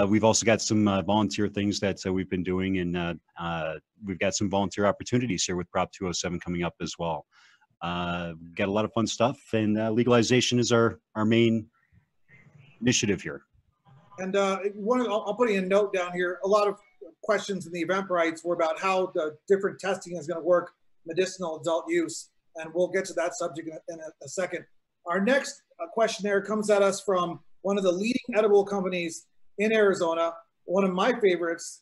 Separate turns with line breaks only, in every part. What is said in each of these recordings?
We've also got some volunteer things that we've been doing, and we've got some volunteer opportunities here with Prop 207 coming up as well. We've got a lot of fun stuff, and legalization is our main initiative here.
And I'll put in a note down here. A lot of questions in the Eventbrite were about how the different testing is going to work, medicinal adult use, and we'll get to that subject in a second. Our next questionnaire comes at us from one of the leading edible companies in Arizona, one of my favorites,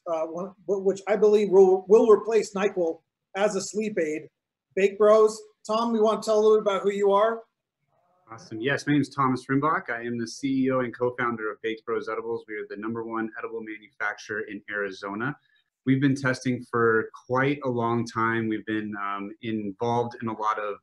which I believe will replace NyQuil as a sleep aid, Bake Bros. Tom, you want to tell a little bit about who you are?
Awesome. Yes, my name is Thomas Rimbach. I am the CEO and co-founder of Bake Bros Edibles. We are the #1 edible manufacturer in Arizona. We've been testing for quite a long time. We've been involved in a lot of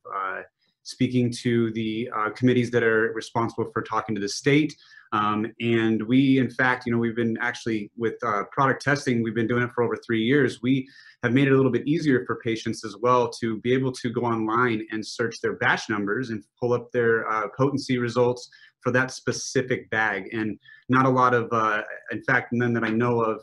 speaking to the committees that are responsible for talking to the state. And we, in fact, we've been actually with product testing, we've been doing it for over 3 years. We have made it a little bit easier for patients as well to be able to go online and search their batch numbers and pull up their potency results for that specific bag. And not a lot of, in fact, none that I know of,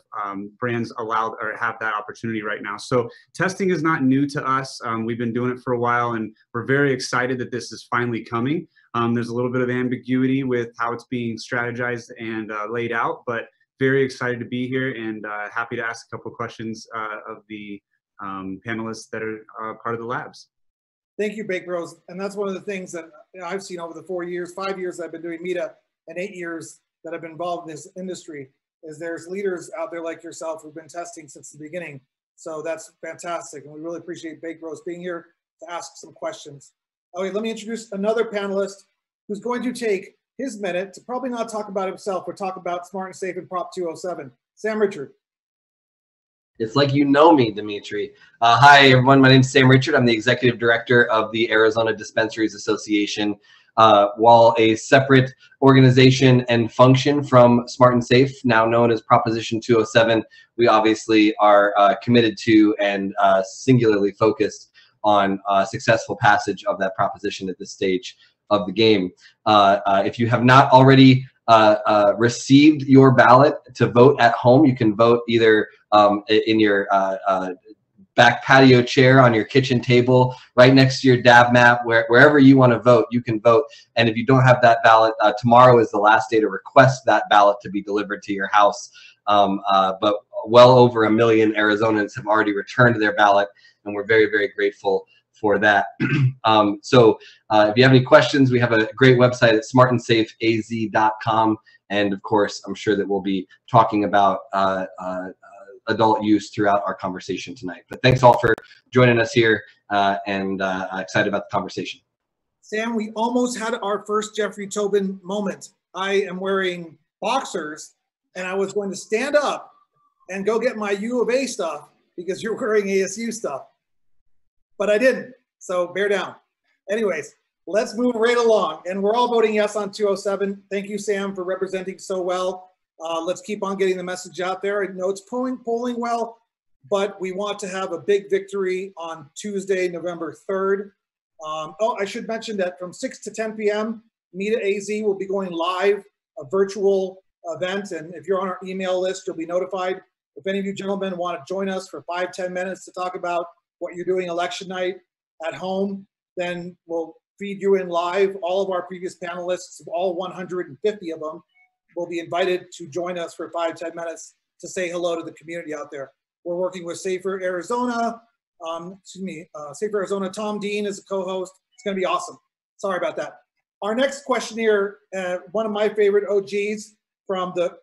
brands allowed or have that opportunity right now. So testing is not new to us. We've been doing it for a while, and we're very excited that this is finally coming. There's a little bit of ambiguity with how it's being strategized and laid out, but very excited to be here, and happy to ask a couple of questions of the panelists that are part of the labs.
Thank you, Bake Bros. And that's one of the things that I've seen over the 5 years I've been doing META, and 8 years that I've been involved in this industry, is there's leaders out there like yourself who've been testing since the beginning. So that's fantastic. And we really appreciate Bake Bros being here to ask some questions. Okay, let me introduce another panelist who's going to take his minute to probably not talk about himself, but talk about Smart and Safe and Prop 207. Sam Richard.
It's like you know me, Dimitri. Hi, everyone. My name is Sam Richard. I'm the executive director of the Arizona Dispensaries Association. While a separate organization and function from Smart and Safe, now known as Proposition 207, we obviously are committed to and singularly focused on successful passage of that proposition at this stage of the game. If you have not already received your ballot to vote at home, you can vote either in your back patio chair, on your kitchen table, right next to your DAB map, wherever you want to vote, you can vote. And if you don't have that ballot, tomorrow is the last day to request that ballot to be delivered to your house. But well over 1 million Arizonans have already returned their ballot, and we're very, very grateful for that. So if you have any questions, we have a great website at smartandsafeaz.com. And of course, I'm sure that we'll be talking about adult use throughout our conversation tonight. But thanks all for joining us here, and excited about the conversation.
Sam, we almost had our first Jeffrey Tobin moment. I am wearing boxers, and I was going to stand up and go get my U of A stuff because you're wearing ASU stuff. But I didn't, so bear down. Anyways, let's move right along. And we're all voting yes on 207. Thank you, Sam, for representing so well. Let's keep on getting the message out there. I know it's polling well, but we want to have a big victory on Tuesday, November 3rd. Oh, I should mention that from 6 to 10 p.m., META AZ will be going live, a virtual event. And if you're on our email list, you'll be notified. If any of you gentlemen want to join us for 5-10 minutes to talk about what you're doing election night at home, then we'll feed you in live. All of our previous panelists, all 150 of them, will be invited to join us for 5-10 minutes to say hello to the community out there. We're working with Safer Arizona. Safer Arizona. Tom Dean is a co-host. It's going to be awesome. Sorry about that. Our next questionnaire, one of my favorite OGs from the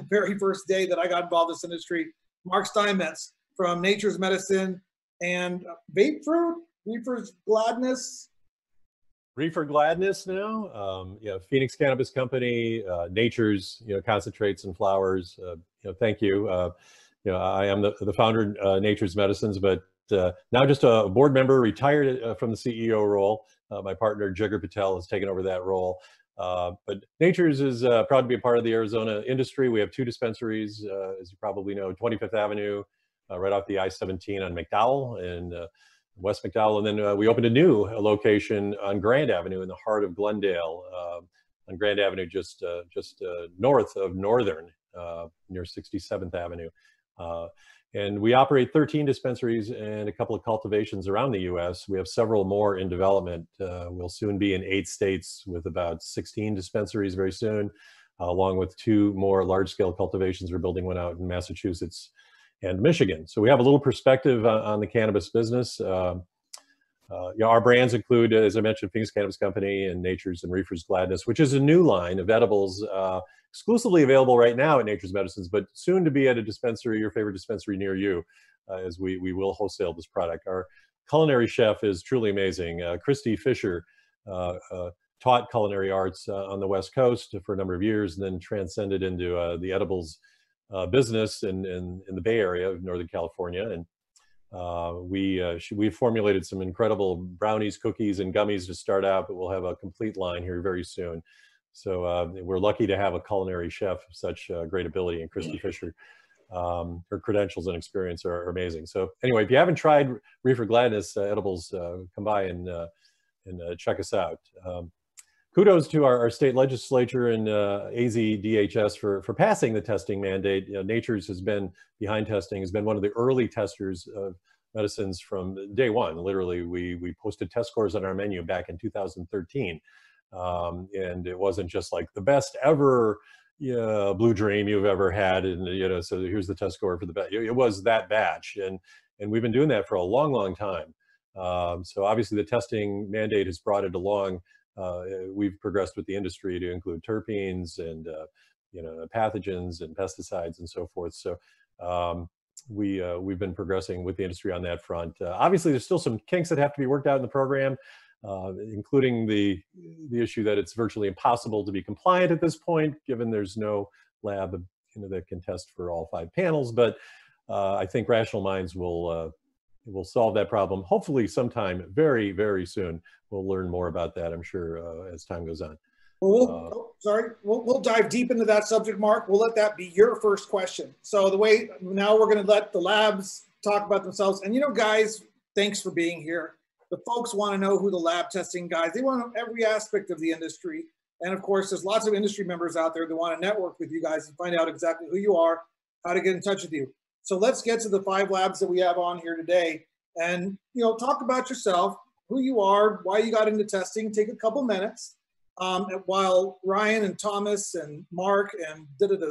very first day that I got involved in this industry, Mark Steinmetz from Nature's Medicine and Vape Fruit, Reefer's Gladness.
Reefer Gladness now, Phoenix Cannabis Company, Nature's, concentrates and flowers. Thank you. I am the founder of Nature's Medicines, but now just a board member, retired from the CEO role. My partner Jigger Patel has taken over that role. But Nature's is proud to be a part of the Arizona industry. We have 2 dispensaries, as you probably know, 25th Avenue, right off the I-17 on McDowell and West McDowell, and then we opened a new location on Grand Avenue in the heart of Glendale, on Grand Avenue, just north of Northern near 67th Avenue. And we operate 13 dispensaries and a couple of cultivations around the U.S. We have several more in development. We'll soon be in 8 states with about 16 dispensaries very soon, along with 2 more large-scale cultivations. We're building one out in Massachusetts and Michigan. So we have a little perspective on the cannabis business. Our brands include, as I mentioned, Phoenix Cannabis Company and Nature's and Reefer's Gladness, which is a new line of edibles exclusively available right now at Nature's Medicines, but soon to be at a dispensary, your favorite dispensary near you, as we will wholesale this product. Our culinary chef is truly amazing. Christy Fisher taught culinary arts on the West Coast for a number of years, and then transcended into the edibles business in the Bay Area of Northern California. And we formulated some incredible brownies, cookies, and gummies to start out, but we'll have a complete line here very soon. So we're lucky to have a culinary chef of such great ability, and Christy Fisher. Her credentials and experience are amazing. So anyway, if you haven't tried Reefer Gladness edibles, come by and check us out. Kudos to our state legislature and AZDHS for passing the testing mandate. Nature's has been behind testing, has been one of the early testers of medicines from day one. Literally, we posted test scores on our menu back in 2013. And it wasn't just like the best ever blue dream you've ever had, and so here's the test score for the batch. It was that batch, and we've been doing that for a long time. So obviously the testing mandate has brought it along. We've progressed with the industry to include terpenes and pathogens and pesticides and so forth. So we've been progressing with the industry on that front. Obviously there's still some kinks that have to be worked out in the program, including the issue that it's virtually impossible to be compliant at this point, given there's no lab that can test for all 5 panels. But I think rational minds will solve that problem. Hopefully sometime very soon. We'll learn more about that, I'm sure, as time goes on.
Well, we'll dive deep into that subject, Mark. We'll let that be your first question. So now we're going to let the labs talk about themselves. And guys, thanks for being here. The folks want to know who the lab testing guys, they want to know every aspect of the industry. And of course, there's lots of industry members out there that want to network with you guys and find out exactly who you are, how to get in touch with you. So let's get to the 5 labs that we have on here today and, talk about yourself, who you are, why you got into testing. Take a couple minutes while Ryan and Thomas and Mark and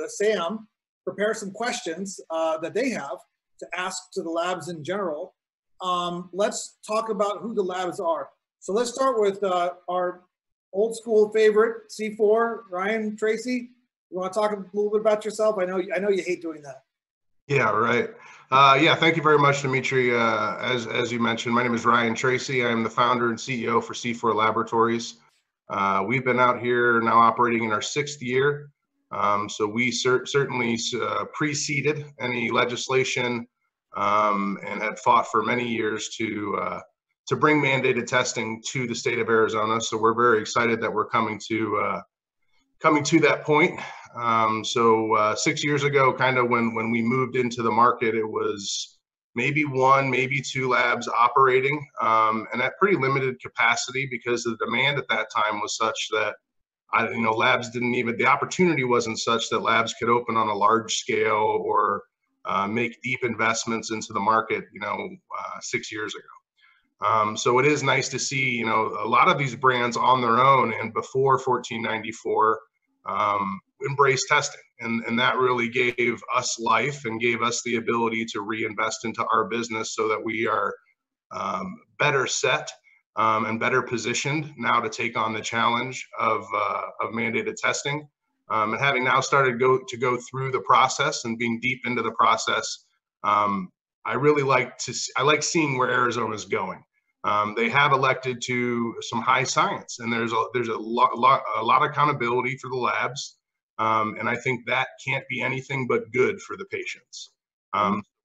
Sam prepare some questions that they have to ask to the labs in general. Let's talk about who the labs are. So let's start with our old school favorite, C4, Ryan Tracy. You want to talk a little bit about yourself? I know you hate doing that.
Yeah, right. Thank you very much, Dimitri. As you mentioned, my name is Ryan Tracy. I'm the founder and CEO for C4 Laboratories. We've been out here now operating in our 6th year. So we certainly preceded any legislation and had fought for many years to bring mandated testing to the state of Arizona. So we're very excited that we're coming to that point. 6 years ago, kind of when we moved into the market, it was maybe 1, maybe 2 labs operating, and at pretty limited capacity because the demand at that time was such that labs the opportunity wasn't such that labs could open on a large scale or make deep investments into the market, 6 years ago. So it is nice to see, a lot of these brands on their own and before 1494 embrace testing. And that really gave us life and gave us the ability to reinvest into our business so that we are better set and better positioned now to take on the challenge of mandated testing. And having now started to go through the process and being deep into the process, I really like seeing where Arizona is going. They have elected to some high science, and there's a lot of accountability for the labs, and I think that can't be anything but good for the patients.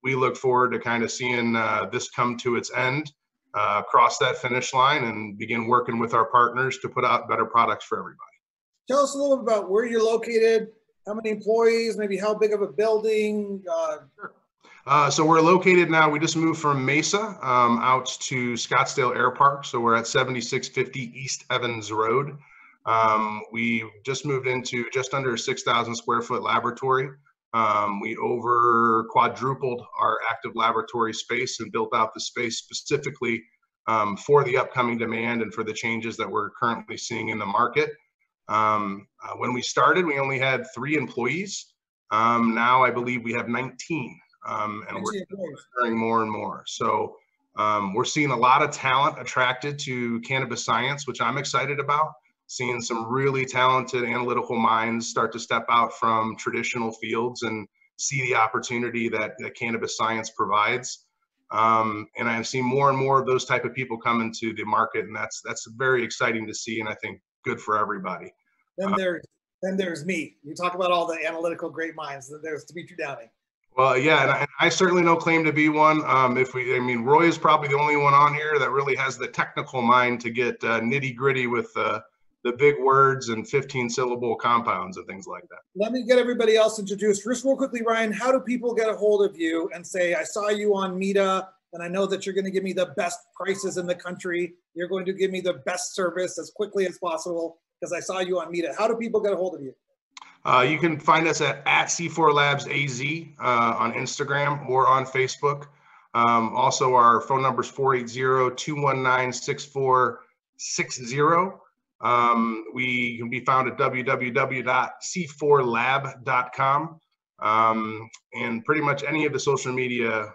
We look forward to kind of seeing this come to its end, cross that finish line, and begin working with our partners to put out better products for everybody.
Tell us a little bit about where you're located, how many employees, maybe how big of a building.
Sure. So we're located now, we just moved from Mesa out to Scottsdale Air Park. So we're at 7650 East Evans Road. We just moved into just under a 6,000 square foot laboratory. We over quadrupled our active laboratory space and built out the space specifically for the upcoming demand and for the changes that we're currently seeing in the market. When we started, we only had 3 employees. Now I believe we have 19, and we're hiring more and more. So we're seeing a lot of talent attracted to cannabis science, which I'm excited about. Seeing some really talented analytical minds start to step out from traditional fields and see the opportunity that cannabis science provides. And I've seen more and more of those type of people come into the market, and that's very exciting to see, and I think good for everybody.
Then there's me. You talk about all the analytical great minds. Then there's Dimitri Downing.
Well, yeah, and I certainly don't claim to be one. I mean, Roy is probably the only one on here that really has the technical mind to get nitty gritty with the big words and 15-syllable compounds and things like that.
Let me get everybody else introduced. Just real quickly, Ryan, how do people get a hold of you and say, I saw you on Meta, and I know that you're going to give me the best prices in the country. You're going to give me the best service as quickly as possible because I saw you on Meta. How do people get a hold of you?
You can find us at C4 Labs AZ on Instagram or on Facebook. Also, our phone number is 480-219-6460. We can be found at www.c4lab.com, and pretty much any of the social media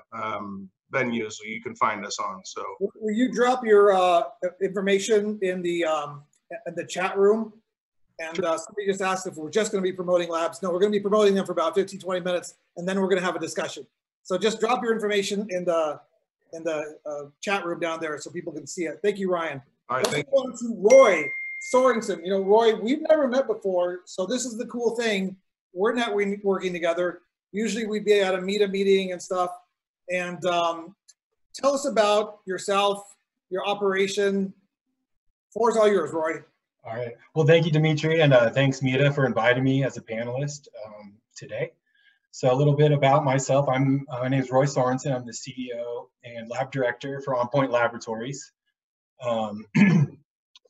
venues you can find us on. So,
will you drop your information in the chat room? And somebody just asked if we're just going to be promoting labs. No, we're going to be promoting them for about 15, 20 minutes, and then we're going to have a discussion. So just drop your information in the chat room down there so people can see it. Thank you, Ryan.
All right, thank
you. To Roy Sorensen. You know, Roy, we've never met before, so this is the cool thing. We're networking together. Usually we'd be at a meeting and stuff. And tell us about yourself, your operation. The floor is all yours, Roy.
All right. Well, thank you, Dimitri, and thanks, Meta, for inviting me as a panelist today. So a little bit about myself. My name is Roy Sorensen. I'm the CEO and lab director for On Point Laboratories. So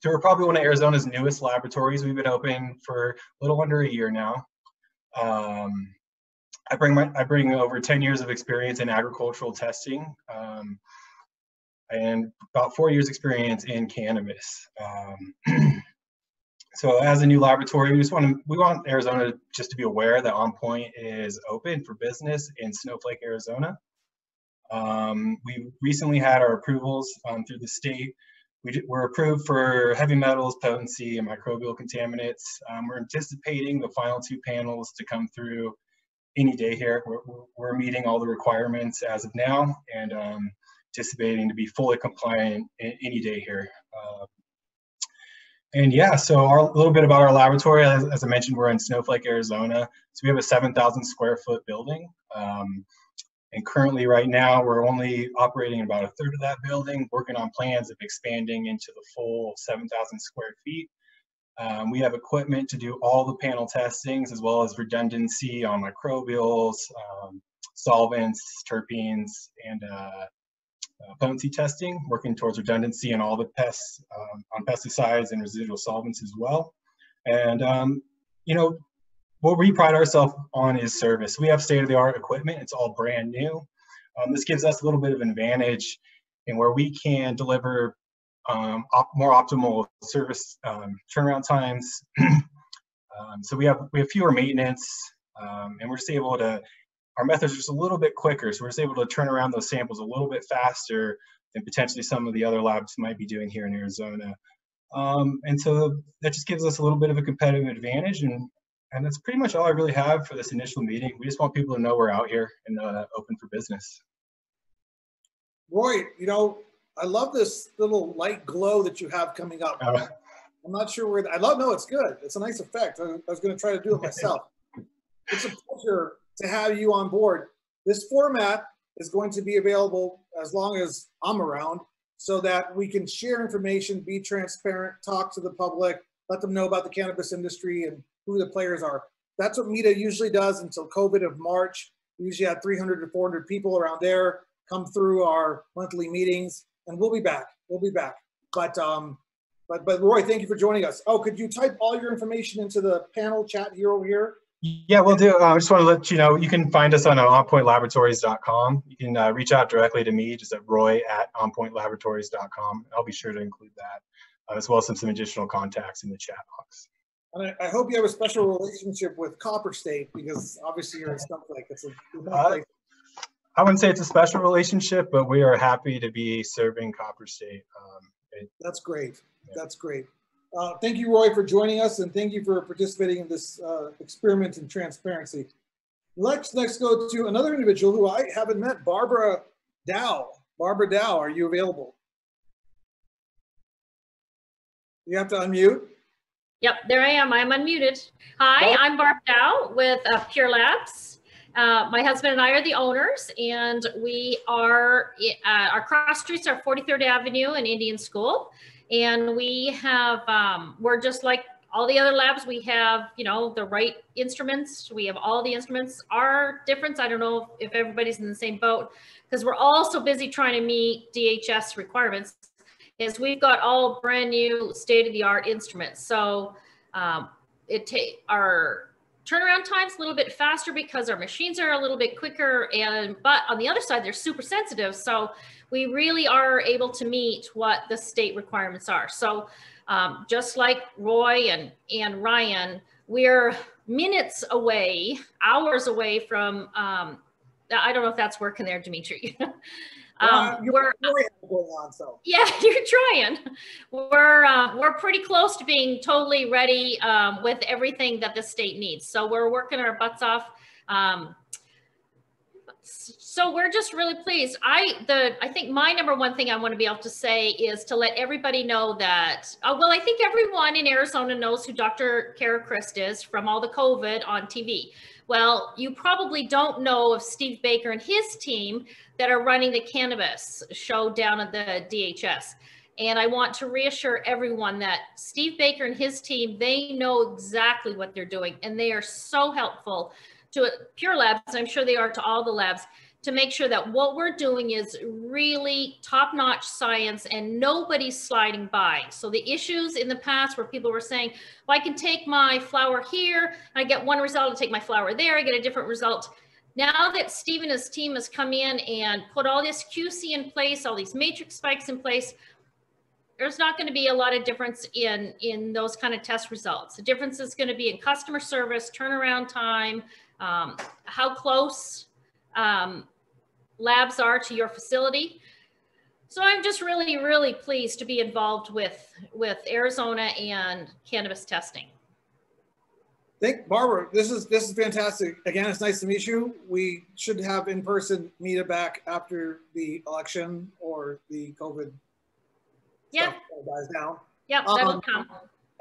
we're probably one of Arizona's newest laboratories. We've been open for a little under a year now. I bring over 10 years of experience in agricultural testing, and about 4 years experience in cannabis. So as a new laboratory, we want Arizona just to be aware that On Point is open for business in Snowflake, Arizona. We recently had our approvals through the state. We're approved for heavy metals, potency, and microbial contaminants. We're anticipating the final 2 panels to come through any day here. We're meeting all the requirements as of now, and anticipating to be fully compliant any day here. And yeah, so a little bit about our laboratory. As I mentioned, we're in Snowflake, Arizona. So we have a 7,000 square foot building. And currently right now, we're only operating about a third of that building, working on plans of expanding into the full 7,000 square feet. We have equipment to do all the panel testings, as well as redundancy on microbials, solvents, terpenes, and potency testing, working towards redundancy in all the pests, on pesticides and residual solvents as well. And, you know, what we pride ourselves on is service. We have state-of-the-art equipment. It's all brand new. This gives us a little bit of an advantage in where we can deliver more optimal service turnaround times. So we have fewer maintenance, and we're just able to, our methods are just a little bit quicker, so we're just able to turn around those samples a little bit faster than potentially some of the other labs might be doing here in Arizona. And so that just gives us a little bit of a competitive advantage, and that's pretty much all I really have for this initial meeting. We just want people to know we're out here and open for business.
Roy, you know, I love this little light glow that you have coming up. I'm not sure where, no, it's good. It's a nice effect. I was going to try to do it myself. It's a pleasure to have you on board. This format is going to be available as long as I'm around so that we can share information, be transparent, talk to the public, let them know about the cannabis industry and who the players are. That's what Meta usually does until COVID of March. We usually had 300 to 400 people around there come through our monthly meetings, and we'll be back. We'll be back. But Roy, thank you for joining us. Oh, could you type all your information into the panel chat here over here?
Yeah, we'll do. I just want to let you know, you can find us on onpointlaboratories.com. You can reach out directly to me, just at roy@onpointlaboratories.com. I'll be sure to include that, as well as some additional contacts in the chat box.
And I hope you have a special relationship with Copper State, because obviously you're in Snowflake. It's a
I wouldn't say it's a special relationship, but we are happy to be serving Copper State.
That's great.
Yeah.
That's great. Thank you, Roy, for joining us, and thank you for participating in this experiment in transparency. Let's next go to another individual who I haven't met, Barbara Dow. Barbara Dow, are you available? You have to unmute.
Yep, there I am. I'm unmuted. Hi, I'm Barb Dow with Pure Labs. My husband and I are the owners, and we are, our cross streets are 43rd Avenue and Indian School. And we have, we're just like all the other labs. We have, you know, the right instruments. We have all the instruments. Our difference, I don't know if everybody's in the same boat, because we're all so busy trying to meet DHS requirements, is we've got all brand new state-of-the-art instruments. So our turnaround time's a little bit faster because our machines are a little bit quicker, but on the other side, they're super sensitive. So we really are able to meet what the state requirements are. So just like Roy and Ryan, we're minutes away, hours away from, I don't know if that's working there, Dimitri.
You're going on, so.
Yeah, you're trying. We're pretty close to being totally ready with everything that the state needs. So we're working our butts off. So we're just really pleased. I think my number one thing I want to be able to say is to let everybody know that, well, I think everyone in Arizona knows who Dr. Kara Christ is from all the COVID on TV. Well, you probably don't know of Steve Baker and his team that are running the cannabis show down at the DHS. And I want to reassure everyone that Steve Baker and his team, they know exactly what they're doing, and they are so helpful to Pure Labs, and I'm sure they are to all the labs, to make sure that what we're doing is really top-notch science and nobody's sliding by. So the issues in the past where people were saying, well, I can take my flower here, I get one result, I take my flower there, I get a different result. Now that Steve and his team has come in and put all this QC in place, all these matrix spikes in place, there's not going to be a lot of difference in those kind of test results. The difference is going to be in customer service, turnaround time, how close labs are to your facility. So I'm just really, really pleased to be involved with Arizona and cannabis testing.
Barbara, this is fantastic. Again, it's nice to meet you. We should have in-person meet back after the election or the COVID stuff dies down.
Yeah, that'll come.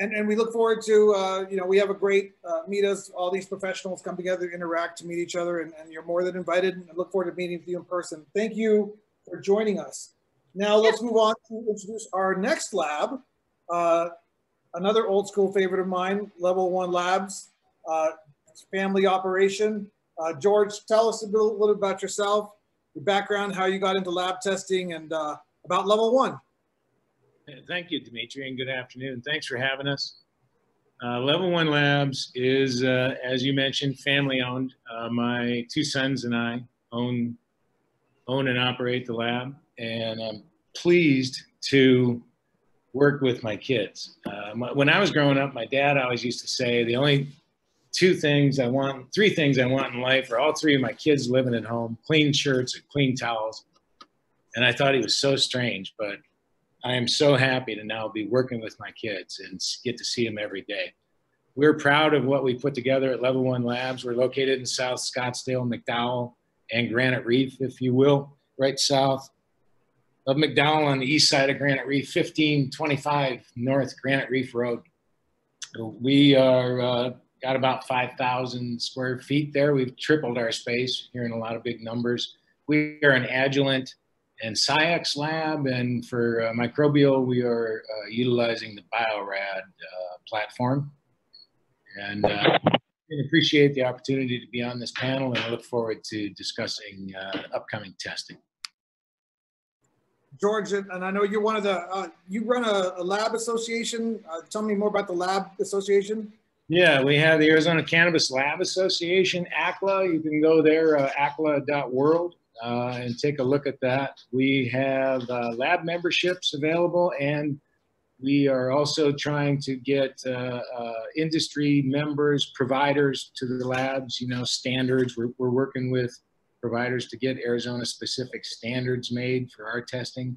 And we look forward to, you know, we have a great meet us, all these professionals come together, interact to meet each other, and you're more than invited. And I look forward to meeting with you in person. Thank you for joining us. Now let's move on to introduce our next lab. Another old school favorite of mine, Level 1 Labs, family operation. George, tell us a little about yourself, your background, how you got into lab testing, and about Level 1.
Thank you, Dimitri, and good afternoon. Thanks for having us. Level 1 Labs is, as you mentioned, family owned. My two sons and I own and operate the lab, and I'm pleased to work with my kids. When I was growing up, my dad always used to say, the only three things I want in life are all three of my kids living at home, clean shirts and clean towels. And I thought he was so strange, but I am so happy to now be working with my kids and get to see them every day. We're proud of what we put together at Level 1 Labs. We're located in South Scottsdale, McDowell, and Granite Reef, if you will, right south of McDowell on the east side of Granite Reef, 1525 North Granite Reef Road. We are got about 5,000 square feet there. We've tripled our space, hearing a lot of big numbers. We are an Agilent and SciEx lab, and for microbial, we are utilizing the Bio-Rad platform. And I appreciate the opportunity to be on this panel, and I look forward to discussing upcoming testing.
George, and I know you're one of the, you run a lab association. Tell me more about the lab association.
Yeah, we have the Arizona Cannabis Lab Association, ACLA. You can go there, acla.world, and take a look at that. We have lab memberships available, and we are also trying to get industry members, providers to the labs, you know, standards. We're working with providers to get Arizona-specific standards made for our testing.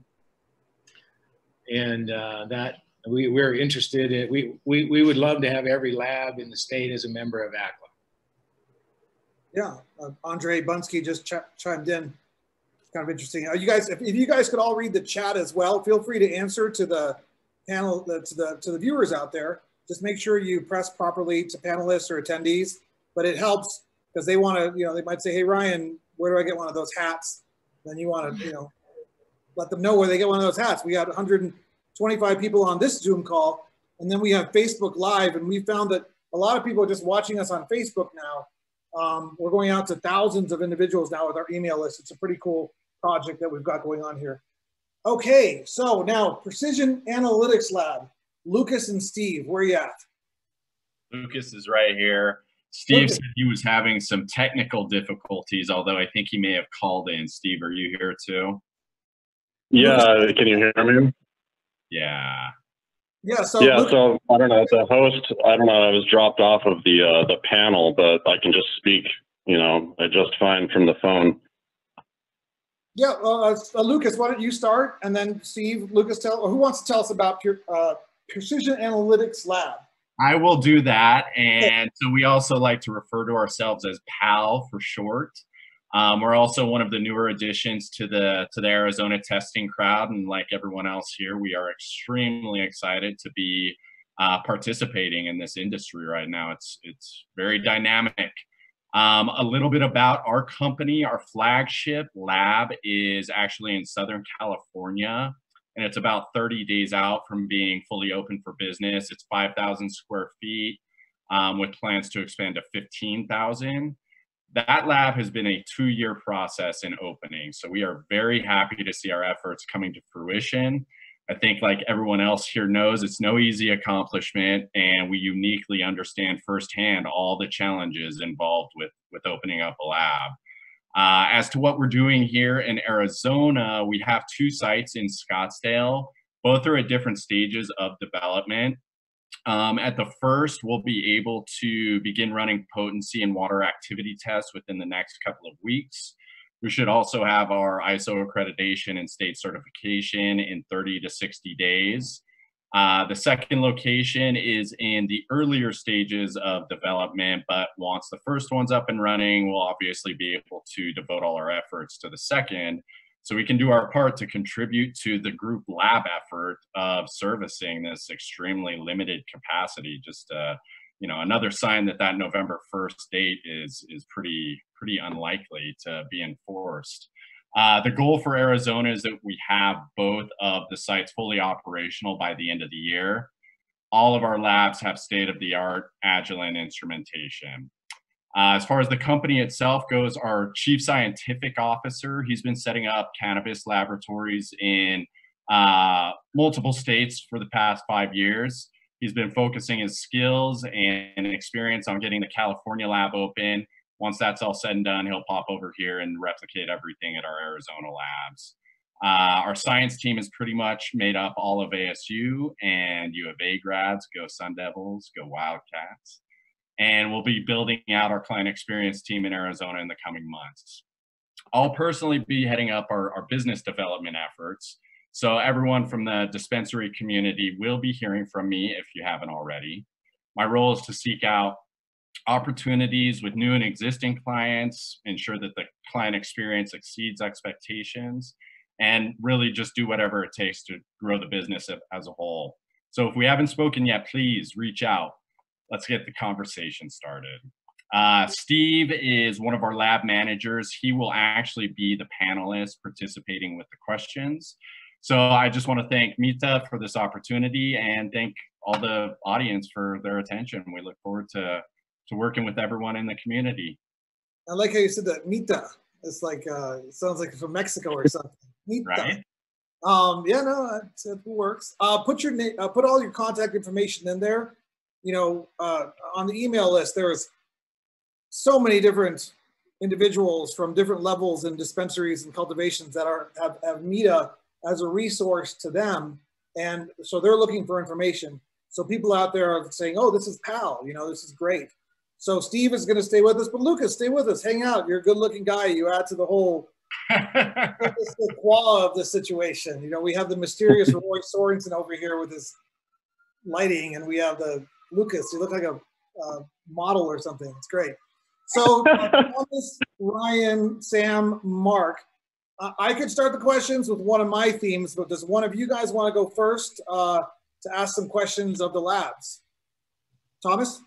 And that we're interested in, we would love to have every lab in the state as a member of ACLA.
Yeah, Andre Bunsky just chimed in. It's kind of interesting. You guys, if you guys could all read the chat as well, feel free to answer to the panel, to the viewers out there. Just make sure you press properly to panelists or attendees, but it helps because they want to, you know, they might say, hey, Ryan, where do I get one of those hats? Then you want to, you know, let them know where they get one of those hats. We got 125 people on this Zoom call, and then we have Facebook Live, and we found that a lot of people are just watching us on Facebook now. We're going out to thousands of individuals now with our email list. It's a pretty cool project that we've got going on here. Okay, so now Precision Analytics Lab, Lucas and Steve, where are you at?
Lucas is right here. Steve said he was having some technical difficulties, although I think he may have called in. Steve, are you here too?
Yeah, can you hear me?
Yeah.
Yeah, so
so I don't know, the host, I don't know, I was dropped off of the panel, but I can just speak, you know, just fine from the phone.
Yeah, Lucas, why don't you start, and then Steve, Lucas, who wants to tell us about Precision Analytics Lab?
I will do that, and so we also like to refer to ourselves as PAL for short. We're also one of the newer additions to the Arizona testing crowd, and like everyone else here, we are extremely excited to be participating in this industry right now. It's very dynamic. A little bit about our company. Our flagship lab is actually in Southern California, and it's about 30 days out from being fully open for business. It's 5,000 square feet with plans to expand to 15,000. That lab has been a 2-year process in opening, so we are very happy to see our efforts coming to fruition. I think like everyone else here knows, it's no easy accomplishment, and we uniquely understand firsthand all the challenges involved with opening up a lab. As to what we're doing here in Arizona, we have 2 sites in Scottsdale. Both are at different stages of development. At the first, we'll be able to begin running potency and water activity tests within the next couple of weeks. We should also have our ISO accreditation and state certification in 30 to 60 days. The second location is in the earlier stages of development, but once the first one's up and running, we'll obviously be able to devote all our efforts to the second, so we can do our part to contribute to the group lab effort of servicing this extremely limited capacity. Just you know, another sign that November 1st date is pretty unlikely to be enforced. The goal for Arizona is that we have both of the sites fully operational by the end of the year. All of our labs have state-of-the-art Agilent instrumentation. As far as the company itself goes, our chief scientific officer, he's been setting up cannabis laboratories in multiple states for the past 5 years. He's been focusing his skills and experience on getting the California lab open. Once that's all said and done, he'll pop over here and replicate everything at our Arizona labs. Our science team is pretty much made up all of ASU and U of A grads. Go Sun Devils, go Wildcats. And we'll be building out our client experience team in Arizona in the coming months. I'll personally be heading up our business development efforts. So everyone from the dispensary community will be hearing from me if you haven't already. My role is to seek out opportunities with new and existing clients, ensure that the client experience exceeds expectations, and really just do whatever it takes to grow the business as a whole. So if we haven't spoken yet, please reach out. Let's get the conversation started. Steve is one of our lab managers. He will actually be the panelist participating with the questions. So I just want to thank Mita for this opportunity and thank all the audience for their attention. We look forward to working with everyone in the community.
I like how you said that, Mita. It's like, it sounds like from Mexico or something. Mita.
Right?
Yeah, no, it works. Put all your contact information in there. on the email list, there was so many different individuals from different levels and dispensaries and cultivations that have META as a resource to them. And so they're looking for information. So people out there are saying, oh, this is PAL, this is great. So Steve is going to stay with us, but Lucas, stay with us, hang out. You're a good looking guy. You add to the whole qual of the situation. We have the mysterious Roy Sorensen over here with his lighting, and we have the Lucas. You look like a model or something. It's great. So Thomas, Ryan, Sam, Mark, I could start the questions with one of my themes, but does one of you guys want to go first to ask some questions of the labs? Thomas?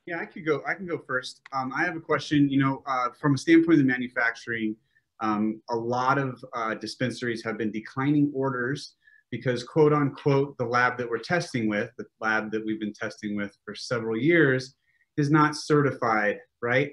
Yeah, I can go first. I have a question. From a standpoint of the manufacturing, a lot of dispensaries have been declining orders because, quote unquote, the lab that we're testing with, the lab that we've been testing with for several years, is not certified, right?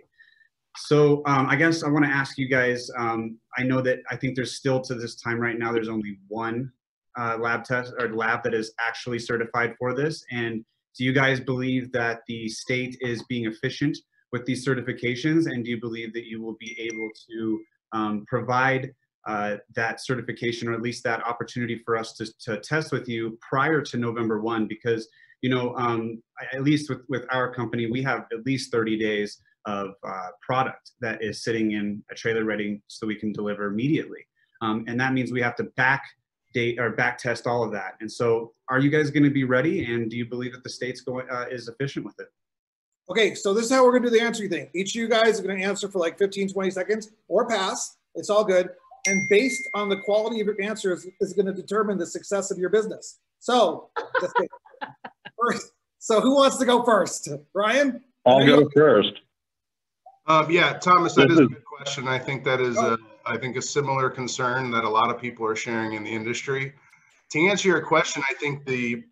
So I guess I want to ask you guys, I know that I think there's still, to this time right now, there's only one lab that is actually certified for this. And do you guys believe that the state is being efficient with these certifications? And do you believe that you will be able to provide that certification, or at least that opportunity for us to test with you prior to November 1? Because, at least with our company, we have at least 30 days of product that is sitting in a trailer ready so we can deliver immediately. And that means we have to back test all of that. And so are you guys going to be ready? And do you believe that the state's is efficient with it?
Okay, so this is how we're going to do the answering thing. Each of you guys are going to answer for like 15, 20 seconds or pass. It's all good. And based on the quality of your answers is going to determine the success of your business. So, so who wants to go first? Ryan?
I'll go first.
Yeah, Thomas, that is a good question. I think that is a similar concern that a lot of people are sharing in the industry. To answer your question, I think the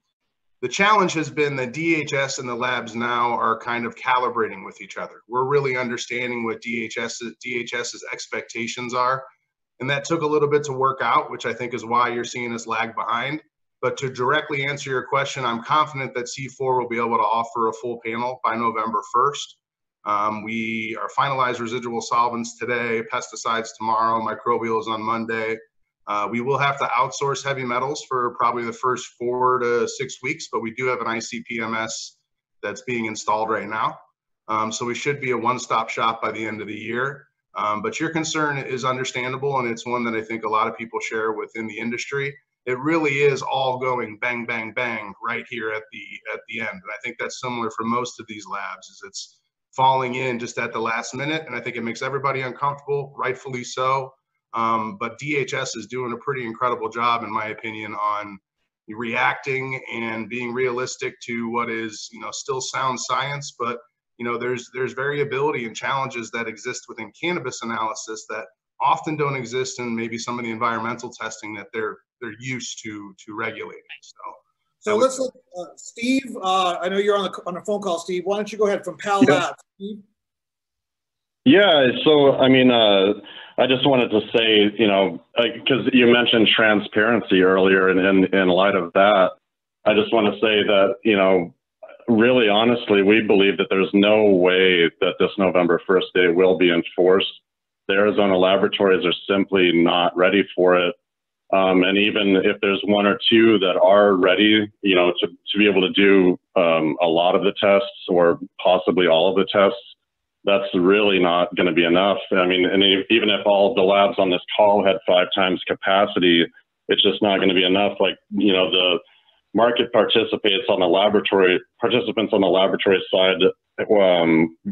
challenge has been that DHS and the labs now are kind of calibrating with each other. We're really understanding what DHS's expectations are. And that took a little bit to work out, which I think is why you're seeing us lag behind. But to directly answer your question, I'm confident that C4 will be able to offer a full panel by November 1st. We are finalized residual solvents today, pesticides tomorrow, microbials on Monday. We will have to outsource heavy metals for probably the first 4 to 6 weeks, but we do have an ICP-MS that's being installed right now. So we should be a one-stop shop by the end of the year. But your concern is understandable, and it's one that I think a lot of people share within the industry. It really is all going bang, bang, bang right here at the end. And I think that's similar for most of these labs, is it's falling in just at the last minute. And I think it makes everybody uncomfortable, rightfully so. But DHS is doing a pretty incredible job, in my opinion, on reacting and being realistic to what is, still sound science. But, there's variability and challenges that exist within cannabis analysis that often don't exist in maybe some of the environmental testing that they're used to regulating. So
let's look, Steve. I know you're on a phone call, Steve. Why don't you go ahead from PAL Labs, Steve?
Yeah. So I just wanted to say, because you mentioned transparency earlier, and in light of that, I just want to say that really honestly, we believe that there's no way that this November 1st date will be enforced. The Arizona laboratories are simply not ready for it. And even if there's 1 or 2 that are ready, to be able to do a lot of the tests or possibly all of the tests, that's really not going to be enough. I mean, and even if all of the labs on this call had 5 times capacity, it's just not going to be enough. Like, the market participants on the laboratory side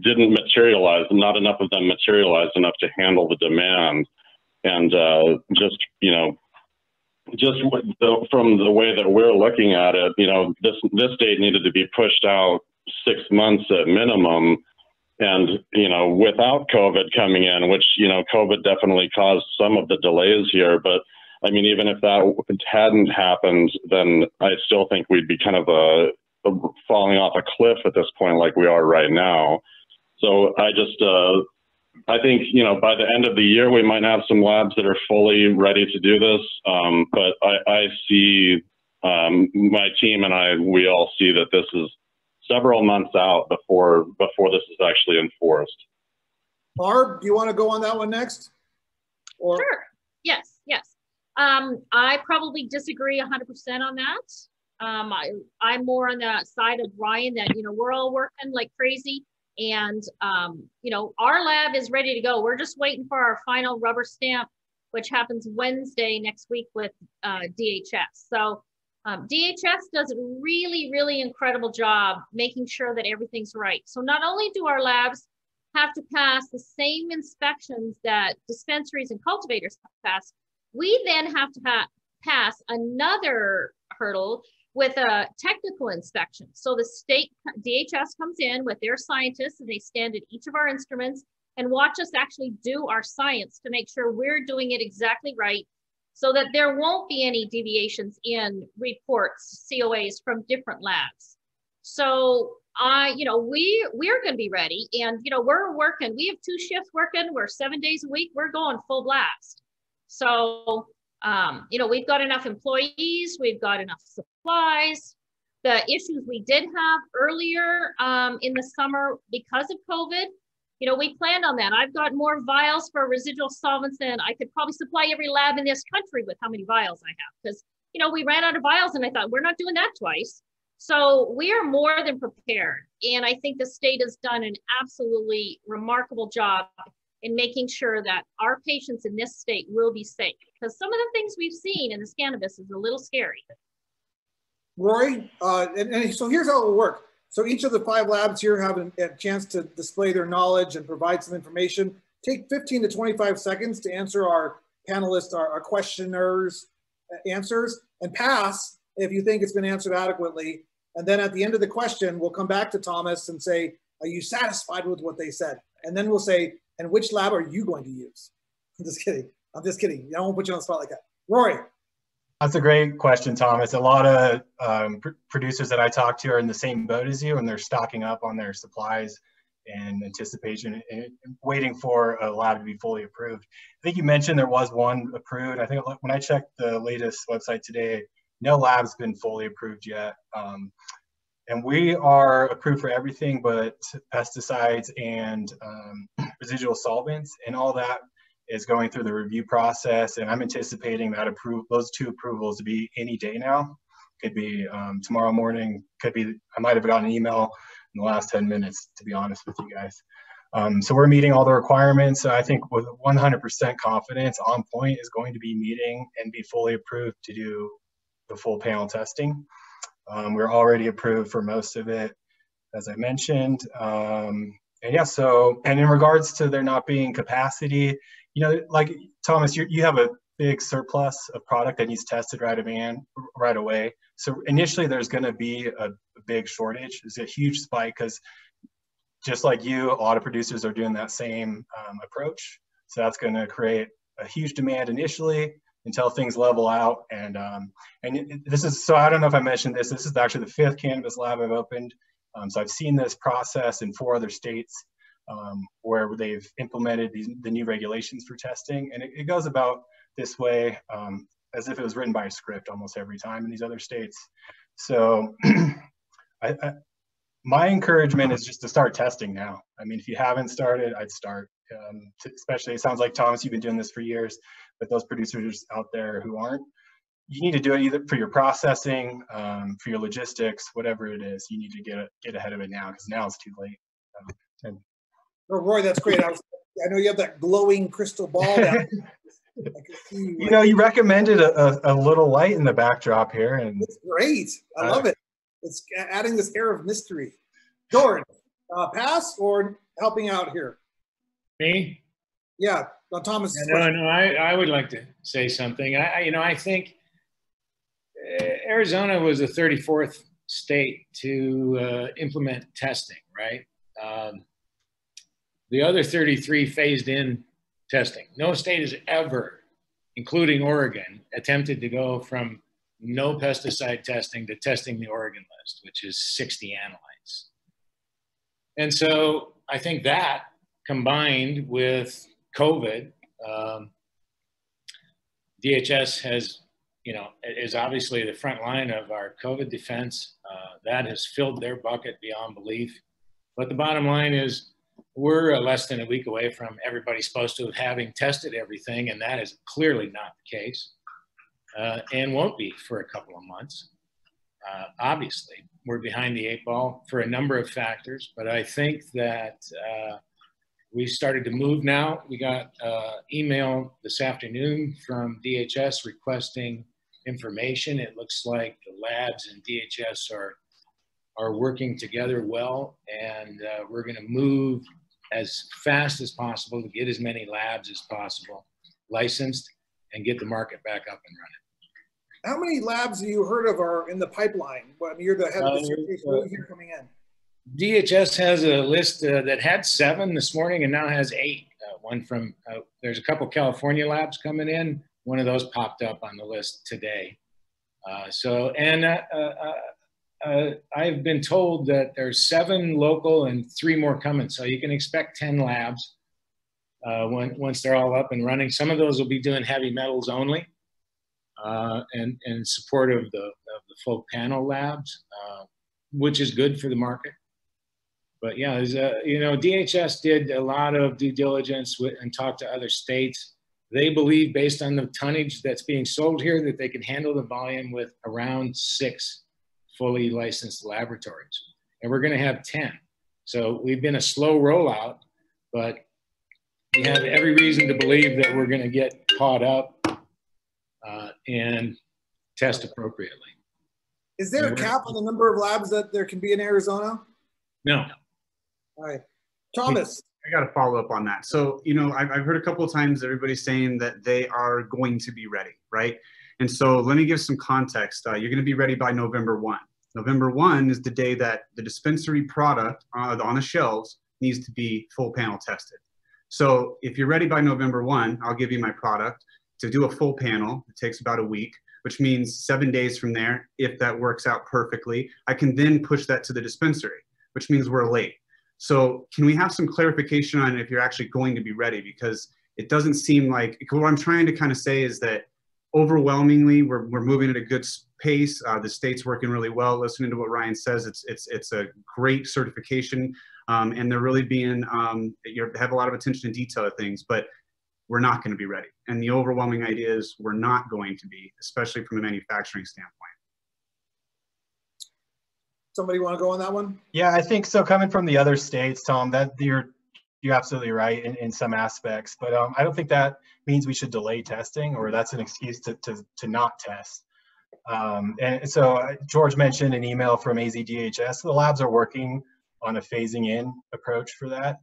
didn't materialize. Not enough of them materialized enough to handle the demand. And from the way that we're looking at it, this date needed to be pushed out 6 months at minimum. And, without COVID coming in, which, COVID definitely caused some of the delays here. But I mean, even if that hadn't happened, then I still think we'd be kind of falling off a cliff at this point, like we are right now. So I think, by the end of the year, we might have some labs that are fully ready to do this. But I see my team and we all see that this is several months out before this is actually enforced.
Barb, do you want to go on that one next? Or
Sure. Yes. I probably disagree 100% on that. I'm more on the side of Ryan that, we're all working like crazy, and, our lab is ready to go. We're just waiting for our final rubber stamp, which happens Wednesday next week with DHS. So DHS does a really, really incredible job making sure that everything's right. So not only do our labs have to pass the same inspections that dispensaries and cultivators have to pass, we then have to pass another hurdle with a technical inspection. So the state DHS comes in with their scientists, and they stand at each of our instruments and watch us actually do our science to make sure we're doing it exactly right, so that there won't be any deviations in reports, COAs from different labs. So we're going to be ready, and we're working. We have 2 shifts working. We're 7 days a week. We're going full blast. So we've got enough employees. We've got enough supplies. The issues we did have earlier in the summer because of COVID, we planned on that. I've got more vials for residual solvents than I could probably supply every lab in this country with how many vials I have, because we ran out of vials, and I thought, we're not doing that twice. So we are more than prepared. And I think the state has done an absolutely remarkable job in making sure that our patients in this state will be safe, because some of the things we've seen in this cannabis is a little scary.
Rory, and so here's how it will work. So each of the 5 labs here have a chance to display their knowledge and provide some information. Take 15 to 25 seconds to answer our panelists, our questioners' answers, and pass if you think it's been answered adequately. And then at the end of the question, we'll come back to Thomas and say, are you satisfied with what they said? And then we'll say, and which lab are you going to use? I'm just kidding. I won't put you on the spot like that. Rory.
That's a great question, Thomas. A lot of producers that I talk to are in the same boat as you, and they're stocking up on their supplies in anticipation and waiting for a lab to be fully approved. I think you mentioned there was one approved. I think when I checked the latest website today, no lab's been fully approved yet. And we are approved for everything but pesticides and residual solvents, and all that is going through the review process. And I'm anticipating that those 2 approvals to be any day now. Could be tomorrow morning, could be, I might have gotten an email in the last 10 minutes, to be honest with you guys. So we're meeting all the requirements. I think with 100% confidence, On Point is going to be meeting and be fully approved to do the full panel testing. We're already approved for most of it, as I mentioned. And in regards to there not being capacity, like Thomas, you have a big surplus of product that needs tested right away. So initially there's going to be a big shortage. There's a huge spike because just like you, a lot of producers are doing that same approach. So that's going to create a huge demand initially until things level out. And this is, so I don't know if I mentioned this, this is actually the 5th cannabis lab I've opened. So I've seen this process in 4 other states where they've implemented the new regulations for testing. And it goes about this way as if it was written by a script almost every time in these other states. So my encouragement is just to start testing now. I mean, if you haven't started, I'd start. Especially, it sounds like, Thomas, you've been doing this for years, but those producers out there who aren't, you need to do it either for your processing, for your logistics, whatever it is. You need to get ahead of it now, because now it's too late.
Roy, that's great. I know you have that glowing crystal ball down.
You recommended a little light in the backdrop here, and
it's great. I love it. It's adding this air of mystery. George, pass or helping out here?
Me?
Yeah, Thomas.
No, I would like to say something. I think Arizona was the 34th state to implement testing, right? The other 33 phased in testing. No state has ever, including Oregon, attempted to go from no pesticide testing to testing the Oregon list, which is 60 analytes. And so I think that, combined with COVID, DHS has you know, is obviously the front line of our COVID defense. That has filled their bucket beyond belief. But the bottom line is we're less than a week away from everybody supposed to have having tested everything, and that is clearly not the case, and won't be for a couple of months. Obviously, we're behind the 8 ball for a number of factors, but I think that we started to move now. We got email this afternoon from DHS requesting information. It looks like the labs and DHS are working together well, and we're going to move as fast as possible to get as many labs as possible licensed and get the market back up and running.
How many labs have you heard of are in the pipeline? Well, I mean, you're the head of the service. What are you coming in?
DHS has a list that had 7 this morning and now has 8. One from, there's a couple California labs coming in. One of those popped up on the list today. I've been told that there's 7 local and 3 more coming. So you can expect 10 labs once they're all up and running. Some of those will be doing heavy metals only and in support of the full panel labs, which is good for the market. But yeah, you know, DHS did a lot of due diligence and talked to other states. They believe, based on the tonnage that's being sold here, that they can handle the volume with around 6 fully licensed laboratories. And we're going to have 10. So we've been a slow rollout, but we have every reason to believe that we're going to get caught up and test appropriately.
Is there a cap on the number of labs that there can be in Arizona?
No.
All right. Thomas.
I got to follow up on that. So, you know, I've heard a couple of times everybody saying that they are going to be ready, right? And so let me give some context. You're going to be ready by November 1. November 1 is the day that the dispensary product on the shelves needs to be full panel tested. So if you're ready by November 1, I'll give you my product. To do a full panel, it takes about a week, which means 7 days from there, if that works out perfectly, I can then push that to the dispensary, which means we're late. So can we have some clarification on if you're actually going to be ready? Because it doesn't seem like, what I'm trying to kind of say is that overwhelmingly, we're moving at a good pace. The state's working really well. Listening to what Ryan says, it's a great certification, and they're really being, have a lot of attention to detail of things, but we're not going to be ready. And the overwhelming idea is we're not going to be, especially from a manufacturing standpoint.
Somebody want to go on that one?
Yeah, I think so. Coming from the other states, Tom, that you're absolutely right in some aspects, but I don't think that means we should delay testing, or that's an excuse to not test. And so George mentioned an email from AZDHS. The labs are working on a phasing in approach for that.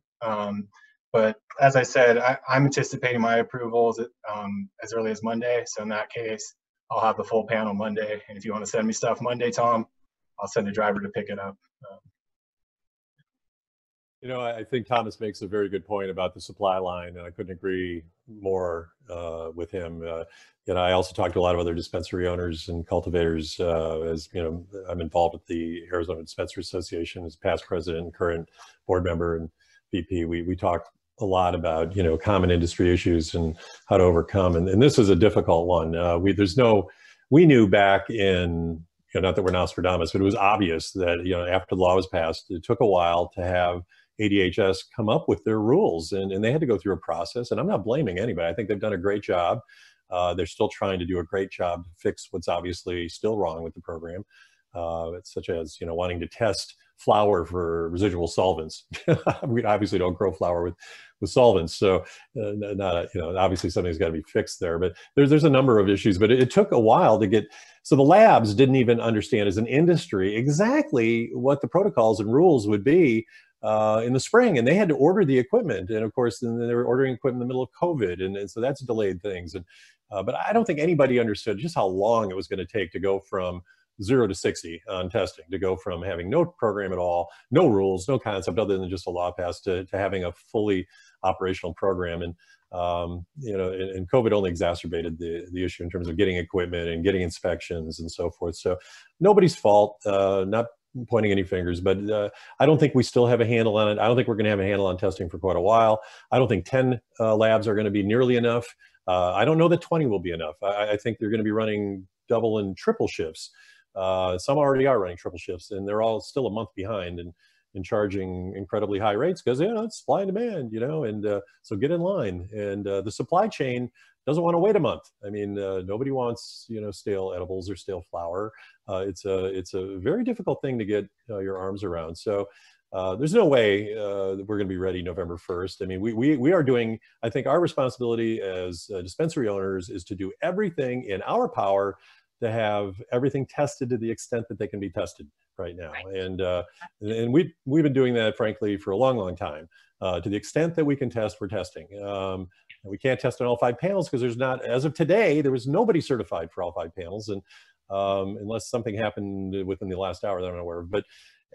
But as I said, I'm anticipating my approvals as early as Monday. So in that case, I'll have the full panel Monday. And if you want to send me stuff Monday, Tom, I'll send a driver to pick it up.
You know, I think Thomas makes a very good point about the supply line, and I couldn't agree more with him. You know, I also talked to a lot of other dispensary owners and cultivators. As you know, I'm involved with the Arizona Dispensary Association as past president and current board member and VP. We talked a lot about, you know, common industry issues and how to overcome, and this is a difficult one. We knew back in, you know, not that we're Nostradamus, but it was obvious that, you know, after the law was passed, it took a while to have ADHS come up with their rules, and they had to go through a process. And I'm not blaming anybody. I think they've done a great job. They're still trying to do a great job to fix what's obviously still wrong with the program, such as, you know, wanting to test flour for residual solvents. We obviously don't grow flour with solvents, so you know, obviously something's got to be fixed there. But there's a number of issues, but it took a while to get. So the labs didn't even understand as an industry exactly what the protocols and rules would be in the spring, and they had to order the equipment. And of course, then they were ordering equipment in the middle of COVID, and so that's delayed things. And but I don't think anybody understood just how long it was going to take to go from 0 to 60 on testing, to go from having no program at all, no rules, no concept other than just a law passed, to having a fully operational program. And you know, and COVID only exacerbated the issue in terms of getting equipment and getting inspections and so forth. So nobody's fault, not pointing any fingers, but I don't think we still have a handle on it. I don't think we're going to have a handle on testing for quite a while. I don't think 10 labs are going to be nearly enough. I don't know that 20 will be enough. I think they're going to be running double and triple shifts. Some already are running triple shifts, and they're all still a month behind and charging incredibly high rates because, you know, it's supply and demand, you know, and so get in line. And the supply chain doesn't want to wait a month. I mean, nobody wants, you know, stale edibles or stale flower. It's a very difficult thing to get your arms around. So there's no way that we're going to be ready November 1st. I mean, we are doing, I think our responsibility as dispensary owners is to do everything in our power to have everything tested to the extent that they can be tested right now. Right. And we've been doing that, frankly, for a long time. To the extent that we can test, we're testing. We can't test on all 5 panels because there's not, as of today, there was nobody certified for all 5 panels. And unless something happened within the last hour that I'm not aware of. But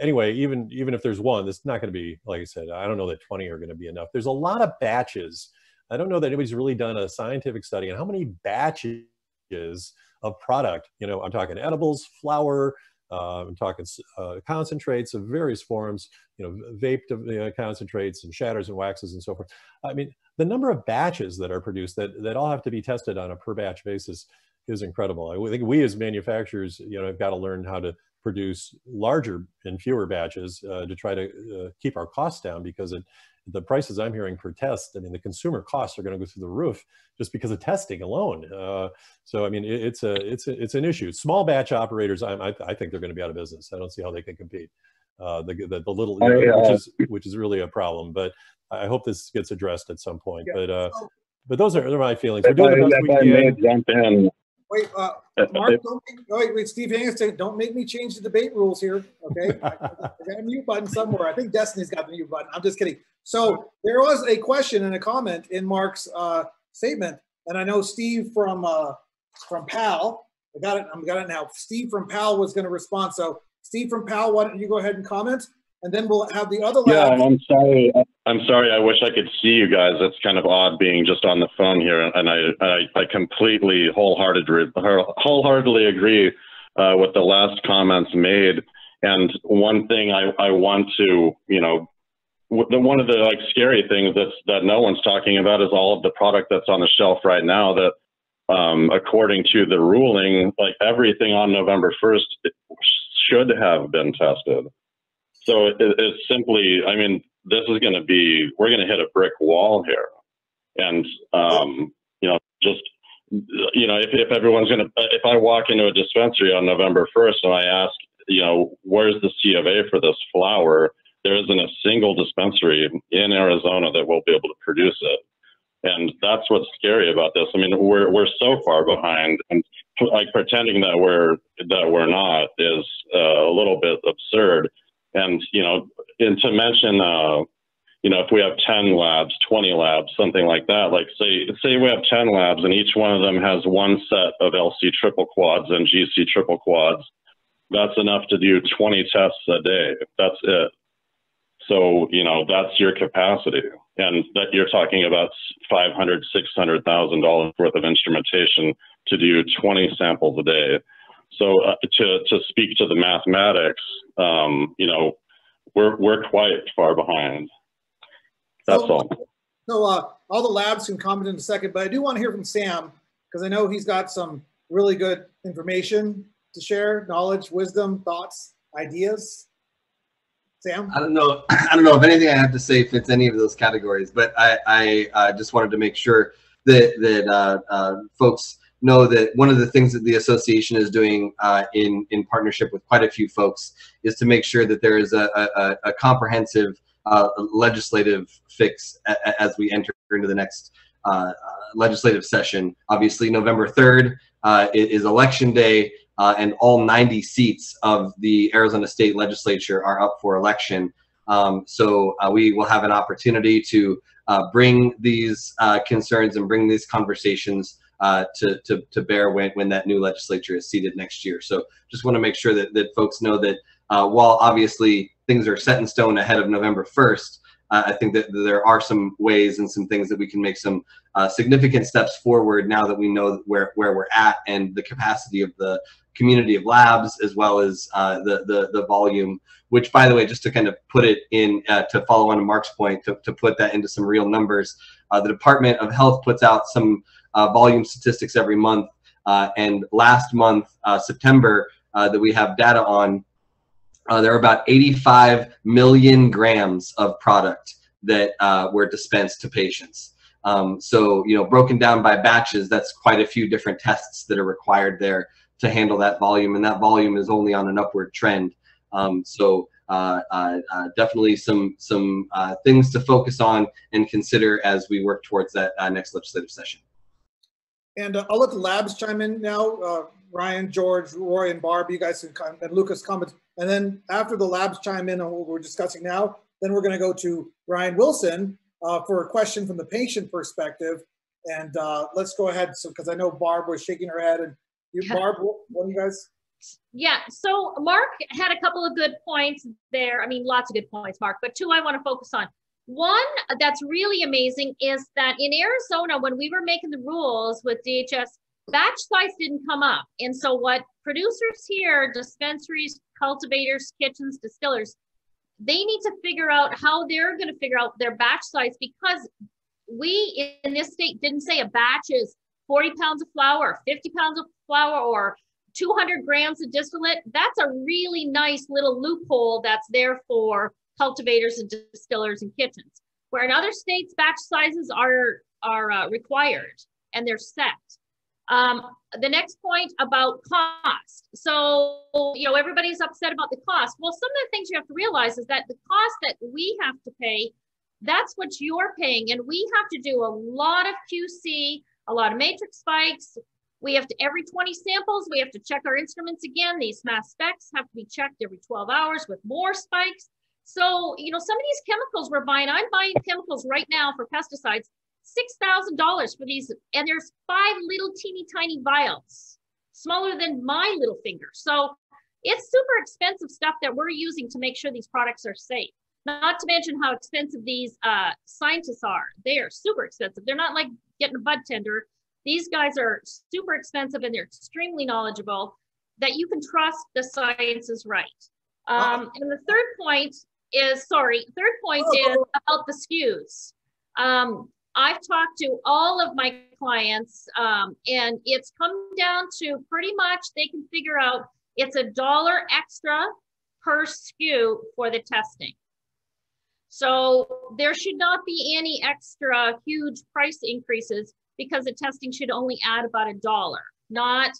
anyway, even if there's one, it's not going to be, like I said, I don't know that 20 are going to be enough. There's a lot of batches. I don't know that anybody's really done a scientific study on how many batches of product, you know, I'm talking edibles, flower, I'm talking concentrates of various forms, you know, vaped concentrates and shatters and waxes and so forth. I mean, the number of batches that are produced that all have to be tested on a per batch basis is incredible. I think we as manufacturers, you know, have got to learn how to produce larger and fewer batches to try to keep our costs down, because the prices I'm hearing per test, I mean, the consumer costs are going to go through the roof just because of testing alone. So I mean, it's an issue. Small batch operators, I think they're going to be out of business. I don't see how they can compete. The little, which is really a problem. But I hope this gets addressed at some point. Yeah. But those are my feelings. We're doing the best we can.
Jump in.
Wait, Mark, wait, Steve Hansen, don't make me change the debate rules here, okay? I got a mute button somewhere. I think Destiny's got the mute button. I'm just kidding. So there was a question and a comment in Mark's statement, and I know Steve from PAL, I got it now. Steve from PAL was going to respond. So Steve from PAL, why don't you go ahead and comment, and then we'll have the other lab.
Yeah, I'm sorry. I wish I could see you guys. It's kind of odd being just on the phone here, and I completely wholeheartedly agree with the last comments made. And one thing I want to, you know, one of the like scary things that no one's talking about is all of the product that's on the shelf right now that, according to the ruling, like everything on November 1st should have been tested. So it's simply, I mean, this is going to be, we're going to hit a brick wall here. And, you know, just, you know, if everyone's going to, if I walk into a dispensary on November 1st and I ask, you know, where's the C of A for this flower, there isn't a single dispensary in Arizona that will be able to produce it. And that's what's scary about this. I mean, we're so far behind, and like pretending that we're not is a little bit absurd. And, you know, and to mention, you know, if we have 10 labs, 20 labs, something like that, like say we have 10 labs and each one of them has one set of LC triple quads and GC triple quads, that's enough to do 20 tests a day. That's it. So, you know, that's your capacity. And that you're talking about $500,000, $600,000 worth of instrumentation to do 20 samples a day. So to speak to the mathematics, you know, we're quite far behind. That's all.
So all the labs can comment in a second, but I do want to hear from Sam, because I know he's got some really good information to share, knowledge, wisdom, thoughts, ideas. Sam?
I don't know if anything I have to say fits any of those categories, but I just wanted to make sure that folks know that one of the things that the association is doing in partnership with quite a few folks is to make sure that there is a comprehensive legislative fix as we enter into the next legislative session. Obviously, November 3rd is election day, and all 90 seats of the Arizona State Legislature are up for election. So we will have an opportunity to bring these concerns and bring these conversations to bear when that new legislature is seated next year. So just want to make sure that folks know that while obviously things are set in stone ahead of November 1st, I think that there are some ways and some things that we can make some significant steps forward now that we know where we're at and the capacity of the community of labs, as well as the volume, which, by the way, just to kind of put it in, to follow on to Mark's point, to put that into some real numbers, the Department of Health puts out some volume statistics every month. And last month, September, that we have data on, there are about 85 million grams of product that were dispensed to patients. So, you know, broken down by batches, that's quite a few different tests that are required there to handle that volume, and that volume is only on an upward trend. Definitely some things to focus on and consider as we work towards that next legislative session.
And I'll let the labs chime in now. Ryan, George, Roy, and Barb, you guys can comment, and Lucas comment. And then after the labs chime in on what we're discussing now, then we're going to go to Ryan Wilson for a question from the patient perspective. And let's go ahead, so because I know Barb was shaking her head. And you, Barb, what do you guys?
Yeah, so Mark had a couple of good points there. I mean, lots of good points, Mark, but two I want to focus on. One that's really amazing is that in Arizona, when we were making the rules with DHS, batch size didn't come up. And so what producers here, dispensaries, cultivators, kitchens, distillers, they need to figure out how they're going to figure out their batch size, because we in this state didn't say a batch is 40 pounds of flour or 50 pounds of flour or 200 grams of distillate. That's a really nice little loophole that's there for cultivators and distillers and kitchens, where in other states batch sizes are required and they're set. The next point about cost. So, you know, everybody's upset about the cost. Well, some of the things you have to realize is that the cost that we have to pay, that's what you're paying. And we have to do a lot of QC, a lot of matrix spikes. We have to, every 20 samples, we have to check our instruments again. These mass specs have to be checked every 12 hours with more spikes. So, you know, some of these chemicals we're buying, I'm buying chemicals right now for pesticides, $6,000 for these. And there's 5 little teeny tiny vials, smaller than my little finger. So it's super expensive stuff that we're using to make sure these products are safe. Not to mention how expensive these scientists are. They are super expensive. They're not like getting a bud tender. These guys are super expensive and they're extremely knowledgeable, that you can trust the science is right. And the third point is, about the SKUs. I've talked to all of my clients and it's come down to pretty much they can figure out it's $1 extra per SKU for the testing. So there should not be any extra huge price increases, because the testing should only add about $1, not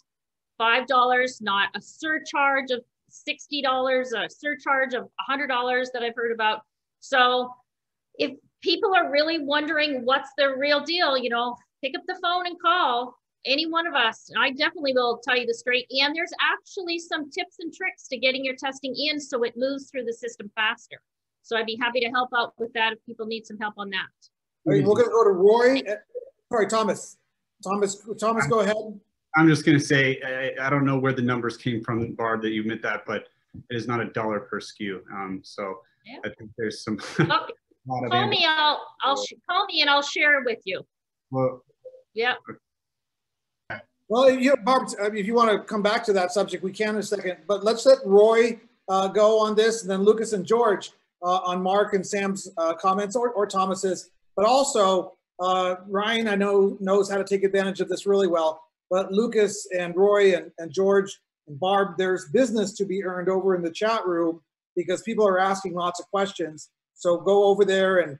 $5, not a surcharge of $60, a surcharge of $100 that I've heard about. So if people are really wondering what's the real deal, you know, pick up the phone and call any one of us. I definitely will tell you the straight. And there's actually some tips and tricks to getting your testing in so it moves through the system faster. So I'd be happy to help out with that if people need some help on that.
All right, we're going to go to Roy. Sorry, Thomas. Thomas, go ahead.
I'm just going to say, I don't know where the numbers came from, Barb, that you meant that, but it is not $1 per SKU. So yeah. I think there's some.
Okay. Call me. Call me and I'll share it with you.
Well,
yeah.
Okay.
Well, you know, Barb, if you want to come back to that subject, we can in a second. But let's let Roy go on this, and then Lucas and George on Mark and Sam's comments, or Thomas's. But also, Ryan, I know, knows how to take advantage of this really well. But Lucas and Roy and George and Barb, there's business to be earned over in the chat room because people are asking lots of questions. So go over there and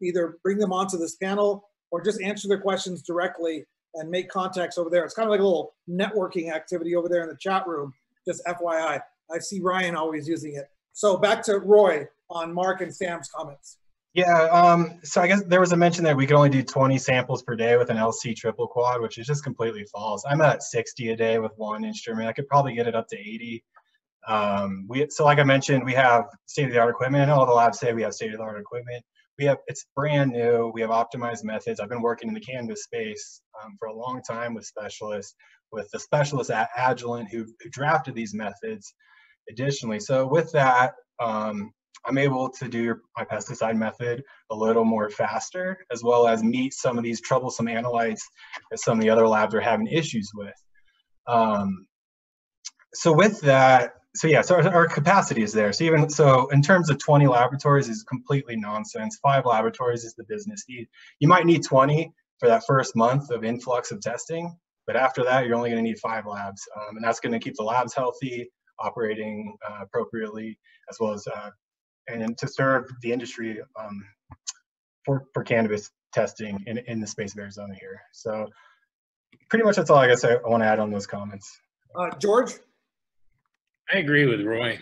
either bring them onto this panel or just answer their questions directly and make contacts over there. It's kind of like a little networking activity over there in the chat room, just FYI. I see Ryan always using it. So back to Roy on Mark and Sam's comments.
Yeah, so I guess there was a mention that we could only do 20 samples per day with an LC triple quad, which is just completely false. I'm at 60 a day with one instrument. I could probably get it up to 80. So like I mentioned, we have state-of-the-art equipment. All the labs say we have state-of-the-art equipment. It's brand new. We have optimized methods. I've been working in the cannabis space for a long time with specialists, with the specialists at Agilent who drafted these methods additionally. So with that, I'm able to do my pesticide method a little more faster, as well as meet some of these troublesome analytes that some of the other labs are having issues with. So with that, so our capacity is there. So in terms of 20 laboratories is completely nonsense. 5 laboratories is the business need. You might need 20, for that first month of influx of testing. But after that, you're only going to need 5 labs, and that's going to keep the labs healthy, operating appropriately, as well as and to serve the industry for cannabis testing in the space of Arizona here. So pretty much that's all I guess I want to add on those comments.
George?
I agree with Roy.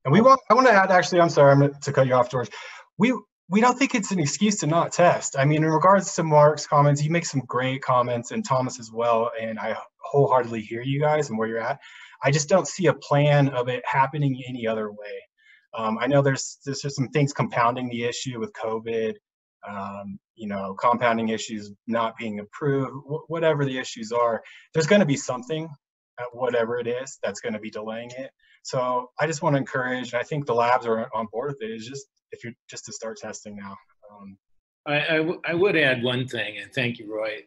And I want to add, actually, I'm sorry to cut you off, George. We don't think it's an excuse to not test. I mean, in regards to Mark's comments, you make some great comments, and Thomas as well, and I wholeheartedly hear you guys and where you're at. I just don't see a plan of it happening any other way. I know there's just some things compounding the issue with COVID, compounding issues not being approved, whatever the issues are, there's going to be something, whatever it is, that's going to be delaying it. So I just want to encourage, and I think the labs are on board with it, is just if you're just to start testing now.
I would add one thing, and thank you, Roy.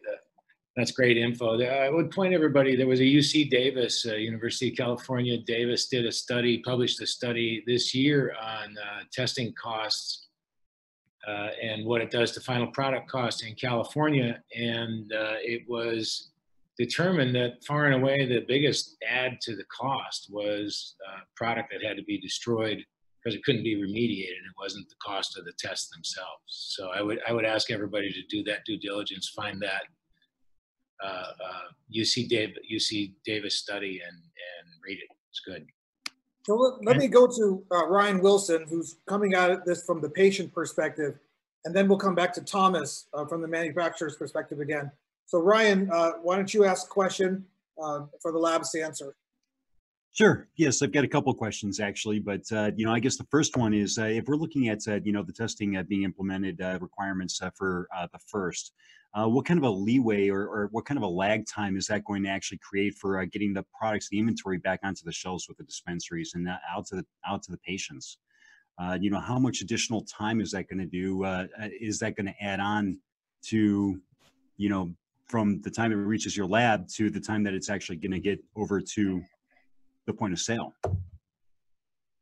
That's great info. I would point everybody, there was a UC Davis, University of California, Davis did a study, published a study this year on testing costs and what it does to final product cost in California. And it was determined that far and away the biggest add to the cost was a product that had to be destroyed because it couldn't be remediated. It wasn't the cost of the tests themselves. So I would ask everybody to do that due diligence, find that UC Davis study and read it. It's good.
So let me go to Ryan Wilson, who's coming at this from the patient perspective, and then we'll come back to Thomas from the manufacturer's perspective again. So Ryan, why don't you ask a question for the labs to answer?
Sure. Yes, I've got a couple of questions actually, but I guess the first one is if we're looking at the testing being implemented requirements for the first, what kind of a leeway or what kind of a lag time is that going to actually create for getting the products, the inventory back onto the shelves with the dispensaries and out to the patients? How much additional time is that going to do? Is that going to add on to, from the time it reaches your lab to the time that it's actually going to get over to the point of sale?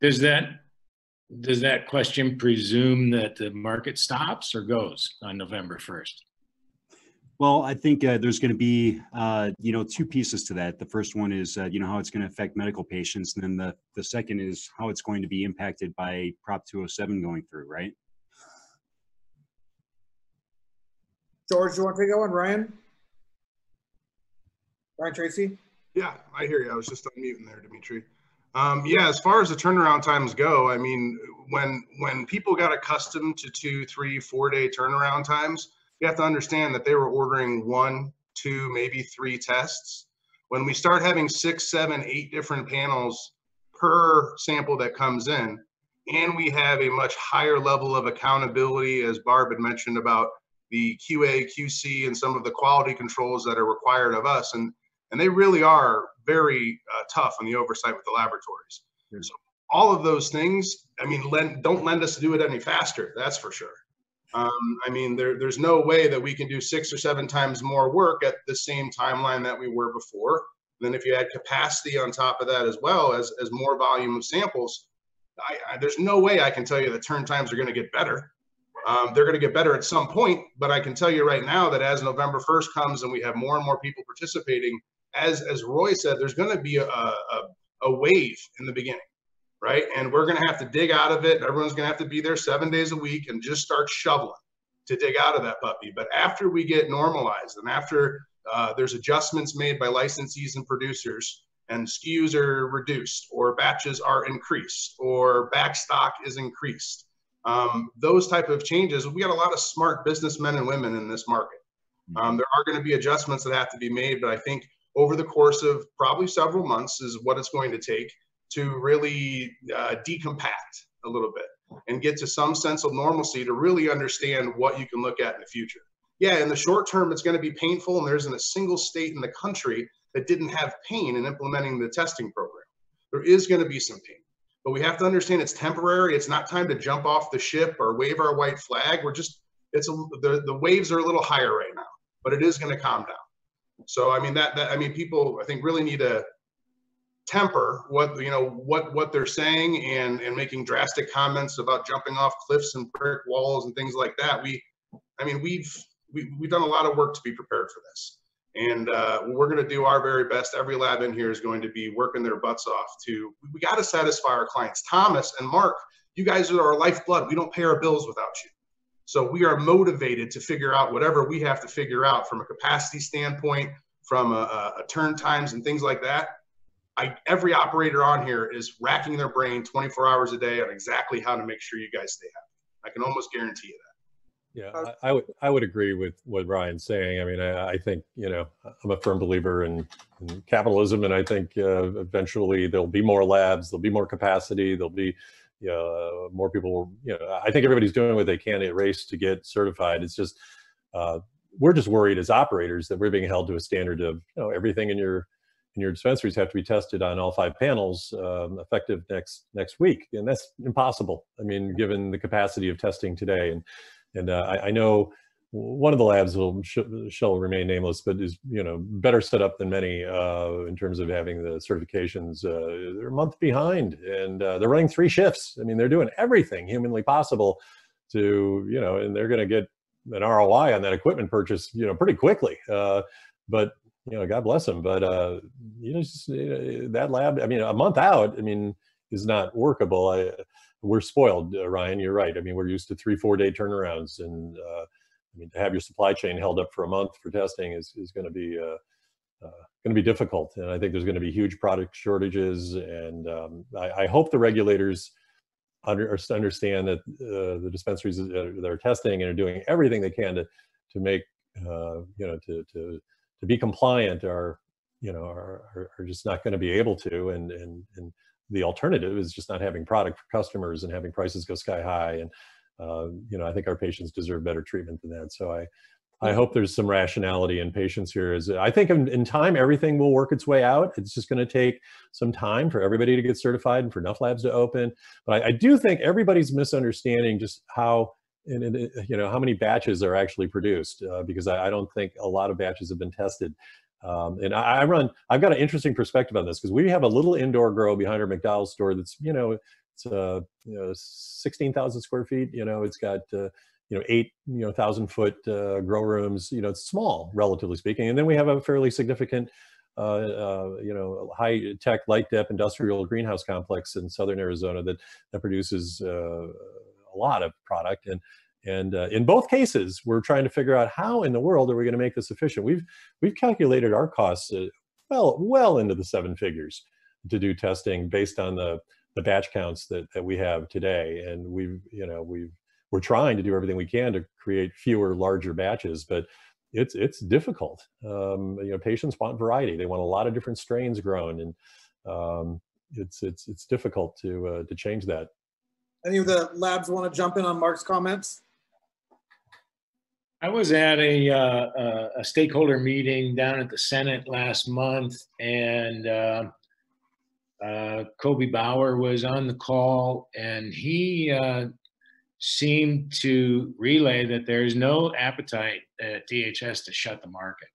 Does that question presume that the market stops or goes on November 1st?
Well, I think there's going to be, two pieces to that. The first one is, how it's going to affect medical patients. And then the second is how it's going to be impacted by Prop 207 going through, right?
George, do you want to take that one? Ryan Tracy?
Yeah, I hear you. I was just unmuting there, Dimitri. As far as the turnaround times go, I mean, when people got accustomed to 2, 3, 4 day turnaround times, you have to understand that they were ordering 1, 2, maybe 3 tests. When we start having 6, 7, 8 different panels per sample that comes in, and we have a much higher level of accountability, as Barb had mentioned about the QA, QC, and some of the quality controls that are required of us. And they really are very tough on the oversight with the laboratories. Mm-hmm. So all of those things, I mean, don't lend us to do it any faster, that's for sure. I mean, there's no way that we can do 6 or 7 times more work at the same timeline that we were before. Then if you add capacity on top of that as well as more volume of samples, there's no way I can tell you the turn times are going to get better. They're going to get better at some point, but I can tell you right now that as November 1st comes and we have more and more people participating, as Roy said, there's going to be a wave in the beginning, right? And we're going to have to dig out of it. Everyone's going to have to be there 7 days a week and just start shoveling to dig out of that puppy. But after we get normalized and after there's adjustments made by licensees and producers and SKUs are reduced or batches are increased or backstock is increased, those type of changes, we got a lot of smart businessmen and women in this market. There are going to be adjustments that have to be made, but I think over the course of probably several months is what it's going to take to really decompact a little bit and get to some sense of normalcy to really understand what you can look at in the future. Yeah, in the short term, it's going to be painful, and there isn't a single state in the country that didn't have pain in implementing the testing program. There is going to be some pain, but we have to understand it's temporary. It's not time to jump off the ship or wave our white flag. We're just, the waves are a little higher right now, but it is going to calm down. So, I mean, people, I think, really need to temper what they're saying and making drastic comments about jumping off cliffs and brick walls and things like that. We've we've done a lot of work to be prepared for this. And we're going to do our very best. Every lab in here is going to be working their butts off we got to satisfy our clients. Thomas and Mark, you guys are our lifeblood. We don't pay our bills without you. So we are motivated to figure out whatever we have to figure out from a capacity standpoint, from a turn times and things like that. Every operator on here is racking their brain 24 hours a day on exactly how to make sure you guys stay happy. I can almost guarantee you that.
Yeah, I would agree with what Ryan's saying. I mean, I think, I'm a firm believer in capitalism, and I think eventually there'll be more labs, there'll be more capacity, there'll be more people. I think everybody's doing what they can to race to get certified. It's just we're just worried as operators that we're being held to a standard of everything in your dispensaries have to be tested on all 5 panels effective next week, and that's impossible. I mean, given the capacity of testing today, and I know one of the labs shall remain nameless, but is better set up than many in terms of having the certifications. They're a month behind, and they're running 3 shifts. I mean, they're doing everything humanly possible to and they're going to get an ROI on that equipment purchase pretty quickly. But God bless them. But that lab, I mean, a month out, I mean, is not workable. We're spoiled, Ryan. You're right. I mean, we're used to 3-4 day turnarounds, and I mean, to have your supply chain held up for a month for testing is going to be difficult. And I think there's going to be huge product shortages. And I hope the regulators understand that the dispensaries that are testing and are doing everything they can to make to be compliant are just not going to be able to. And the alternative is just not having product for customers and having prices go sky high. And, I think our patients deserve better treatment than that. So I hope there's some rationality and patience here. I think in time, everything will work its way out. It's just going to take some time for everybody to get certified and for enough labs to open. But I do think everybody's misunderstanding just how many batches are actually produced, because I don't think a lot of batches have been tested. And I've got an interesting perspective on this, because we have a little indoor grow behind our McDowell's store that's, it's 16,000 square feet. It's got 8,000 foot grow rooms. It's small, relatively speaking. And then we have a fairly significant high tech light dep industrial greenhouse complex in southern Arizona that produces a lot of product. And in both cases, we're trying to figure out how in the world are we going to make this efficient. We've calculated our costs well into the 7 figures to do testing based on the batch counts that we have today. And we're trying to do everything we can to create fewer, larger batches, but it's difficult. Patients want variety. They want a lot of different strains grown, and it's difficult to change that.
Any of the labs want to jump in on Mark's comments?
I was at a stakeholder meeting down at the Senate last month, and Kobe Bauer was on the call, and he seemed to relay that there's no appetite at DHS to shut the market.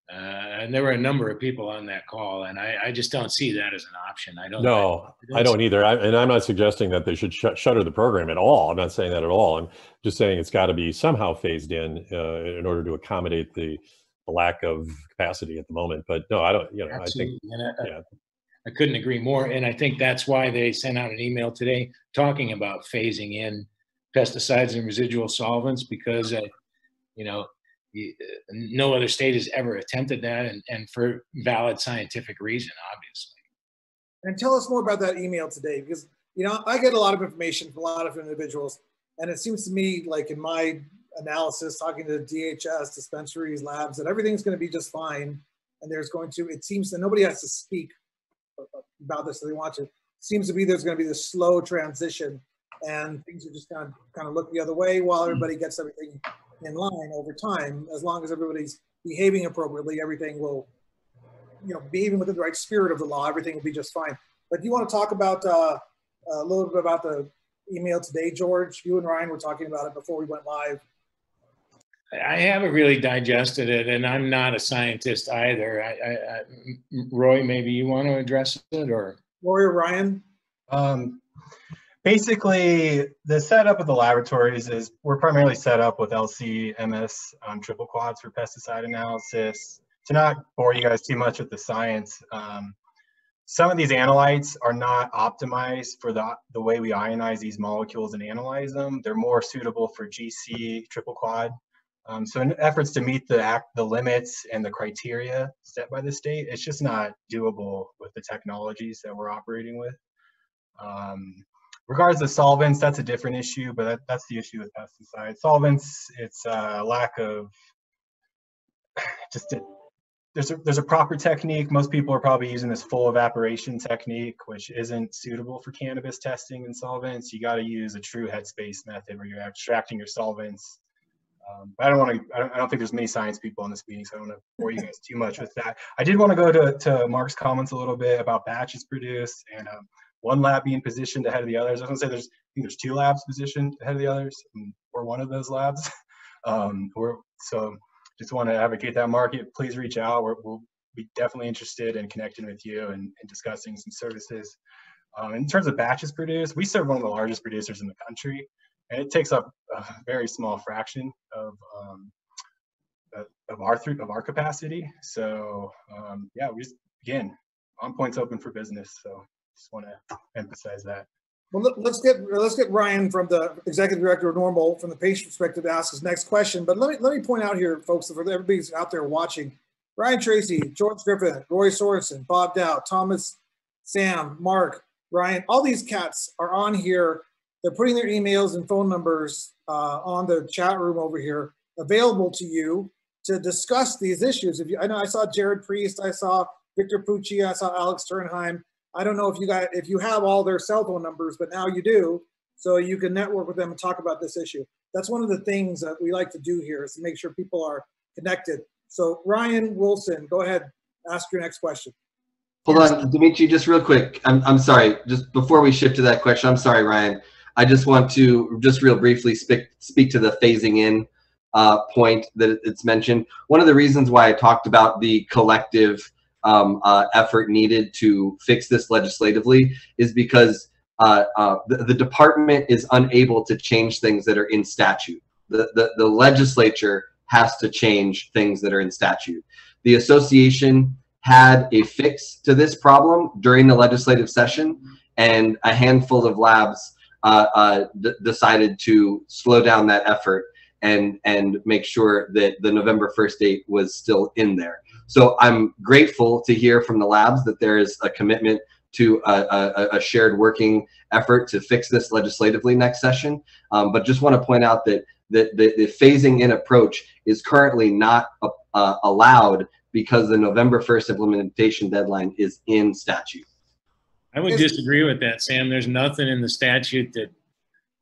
And there were a number of people on that call, and I just don't see that as an option. I don't either.
And I'm not suggesting that they should shutter the program at all. I'm not saying that at all. I'm just saying it's got to be somehow phased in order to accommodate the lack of capacity at the moment. But no, I don't.
Absolutely. I couldn't agree more. And I think that's why they sent out an email today talking about phasing in pesticides and residual solvents, because no other state has ever attempted that, and for valid scientific reason, obviously.
And tell us more about that email today, because I get a lot of information from a lot of individuals, and it seems to me like in my analysis, talking to DHS, dispensaries, labs, that everything's going to be just fine, and it seems that nobody has to speak about this if they want to. It seems to be there's going to be this slow transition, and things are just kind of look the other way while everybody gets everything in line over time. As long as everybody's behaving appropriately, everything will, behaving within the right spirit of the law, everything will be just fine. But do you want to talk about a little bit about the email today, George? You and Ryan were talking about it before we went live.
I haven't really digested it, and I'm not a scientist either. Roy, maybe you want to address it, or
Roy or Ryan?
Basically, the setup of the laboratories is we're primarily set up with LC-MS triple quads for pesticide analysis. To not bore you guys too much with the science, some of these analytes are not optimized for the way we ionize these molecules and analyze them. They're more suitable for GC triple quad. So in efforts to meet the limits and the criteria set by the state, it's just not doable with the technologies that we're operating with. Regards to solvents, that's a different issue, but that's the issue with pesticides. Solvents, it's a lack of there's a proper technique. Most people are probably using this full evaporation technique, which isn't suitable for cannabis testing and solvents. You got to use a true headspace method where you're extracting your solvents. But I don't think there's many science people on this meeting, so I don't want to bore you guys too much with that. I did want to go to Mark's comments a little bit about batches produced and one lab being positioned ahead of the others. I was going to say I think there's 2 labs positioned ahead of the others, and we're one of those labs. So just want to advocate that market. Please reach out. We'll be definitely interested in connecting with you and discussing some services. In terms of batches produced, we serve one of the largest producers in the country, and it takes up a very small fraction of our capacity. So yeah, we just, again, On Point's open for business. So just want to emphasize that.
Well, let's get Ryan, from the executive director of NORML, from the patient perspective, to ask his next question. But let me point out here, folks, for everybody's out there watching, Ryan Tracy, George Griffin, Roy Sorensen, Bob Dow, Thomas, Sam, Mark, Ryan, all these cats are on here. They're putting their emails and phone numbers on the chat room over here, available to you to discuss these issues. I know I saw Jared Priest, I saw Victor Pucci, I saw Alex Sternheim. I don't know if you have all their cell phone numbers, but now you do, so you can network with them and talk about this issue. That's one of the things that we like to do here, is to make sure people are connected. So Ryan Wilson, go ahead, ask your next question.
Hold on, Dimitri, just real quick. I'm sorry, just before we shift to that question, I'm sorry, Ryan. I just want to just real briefly speak to the phasing in point that it's mentioned. One of the reasons why I talked about the collective effort needed to fix this legislatively is because the department is unable to change things that are in statute. The legislature has to change things that are in statute. The association had a fix to this problem during the legislative session, and a handful of labs decided to slow down that effort and make sure that the November 1st date was still in there. So I'm grateful to hear from the labs that there is a commitment to a shared working effort to fix this legislatively next session. But just want to point out that the phasing in approach is currently not allowed because the November 1st implementation deadline is in statute.
I would disagree with that, Sam. There's nothing in the statute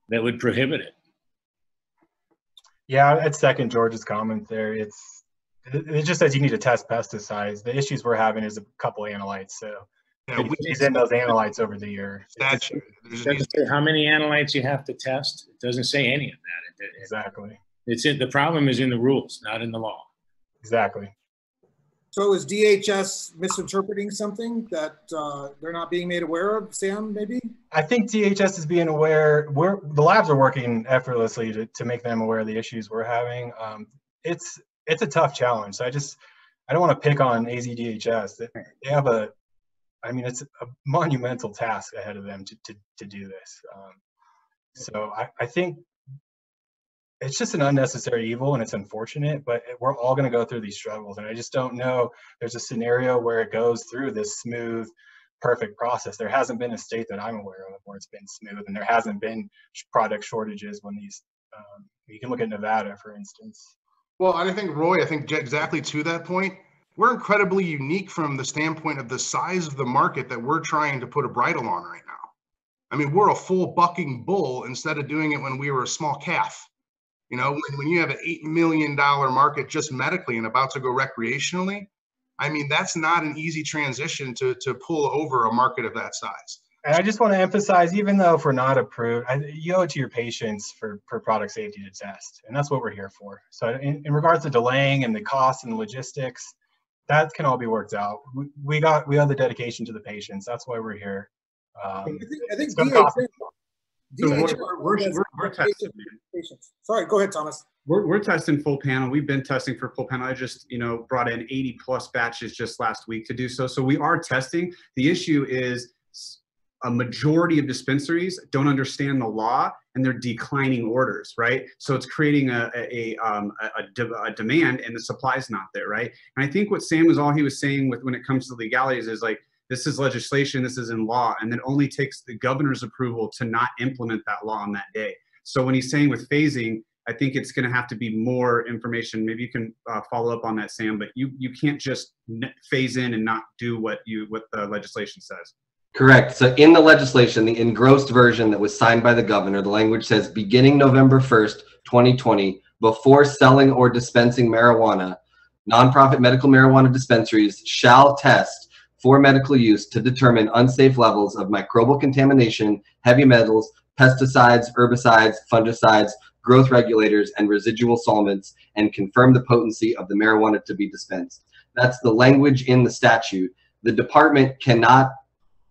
that would prohibit it.
Yeah, I'd second George's comment there. It just says you need to test pesticides. The issues we're having is a couple analytes, so
yeah, we
use in those analytes over the year.
It doesn't say how many analytes you have to test. It doesn't say any of that.
Exactly.
The problem is in the rules, not in the law.
Exactly.
So is DHS misinterpreting something that they're not being made aware of, Sam, maybe?
I think DHS is being aware. The labs are working effortlessly to make them aware of the issues we're having. It's a tough challenge. So I don't want to pick on AZDHS. They have it's a monumental task ahead of them to do this. So I think it's just an unnecessary evil, and it's unfortunate, but we're all going to go through these struggles. And I just don't know there's a scenario where it goes through this smooth, perfect process. There hasn't been a state that I'm aware of where it's been smooth, and there hasn't been product shortages when these, you can look at Nevada, for instance.
Well, I think, Roy, exactly to that point, we're incredibly unique from the standpoint of the size of the market that we're trying to put a bridle on right now. I mean, we're a full bucking bull instead of doing it when we were a small calf. You know, when you have an $8 million market just medically and about to go recreationally, I mean, that's not an easy transition to pull over a market of that size.
And I just want to emphasize, even though if we're not approved, you owe it to your patients for product safety to test. And that's what we're here for. So in regards to delaying and the costs and the logistics, that can all be worked out. We have the dedication to the patients. That's why we're here.
I think
So
DHR
we're testing.
patients. Sorry, go ahead, Thomas.
We're testing full panel. We've been testing for full panel. I just, brought in 80 plus batches just last week to do so. So we are testing. The issue is a majority of dispensaries don't understand the law and they're declining orders, right? So it's creating a demand and the supply is not there, right? And I think what Sam was saying when it comes to legalities is like, this is legislation, this is in law, and it only takes the governor's approval to not implement that law on that day. So when he's saying with phasing, I think it's going to have to be more information. Maybe you can follow up on that, Sam, but you can't just phase in and not do what the legislation says.
Correct. So in the legislation, the engrossed version that was signed by the governor, the language says beginning November 1st, 2020, before selling or dispensing marijuana, nonprofit medical marijuana dispensaries shall test for medical use to determine unsafe levels of microbial contamination, heavy metals, pesticides, herbicides, fungicides, growth regulators, and residual solvents, and confirm the potency of the marijuana to be dispensed. That's the language in the statute. The department cannot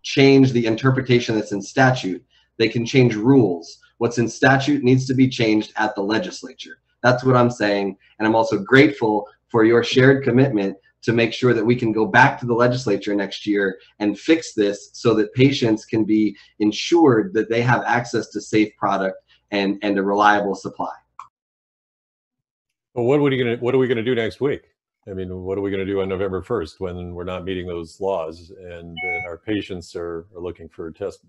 change the interpretation that's in statute. They can change rules. What's in statute needs to be changed at the legislature. That's what I'm saying. And I'm also grateful for your shared commitment to make sure that we can go back to the legislature next year and fix this so that patients can be ensured that they have access to safe product and a reliable supply.
Well, what are we gonna do next week? I mean, what are we going to do on November 1st when we're not meeting those laws and our patients are looking for test?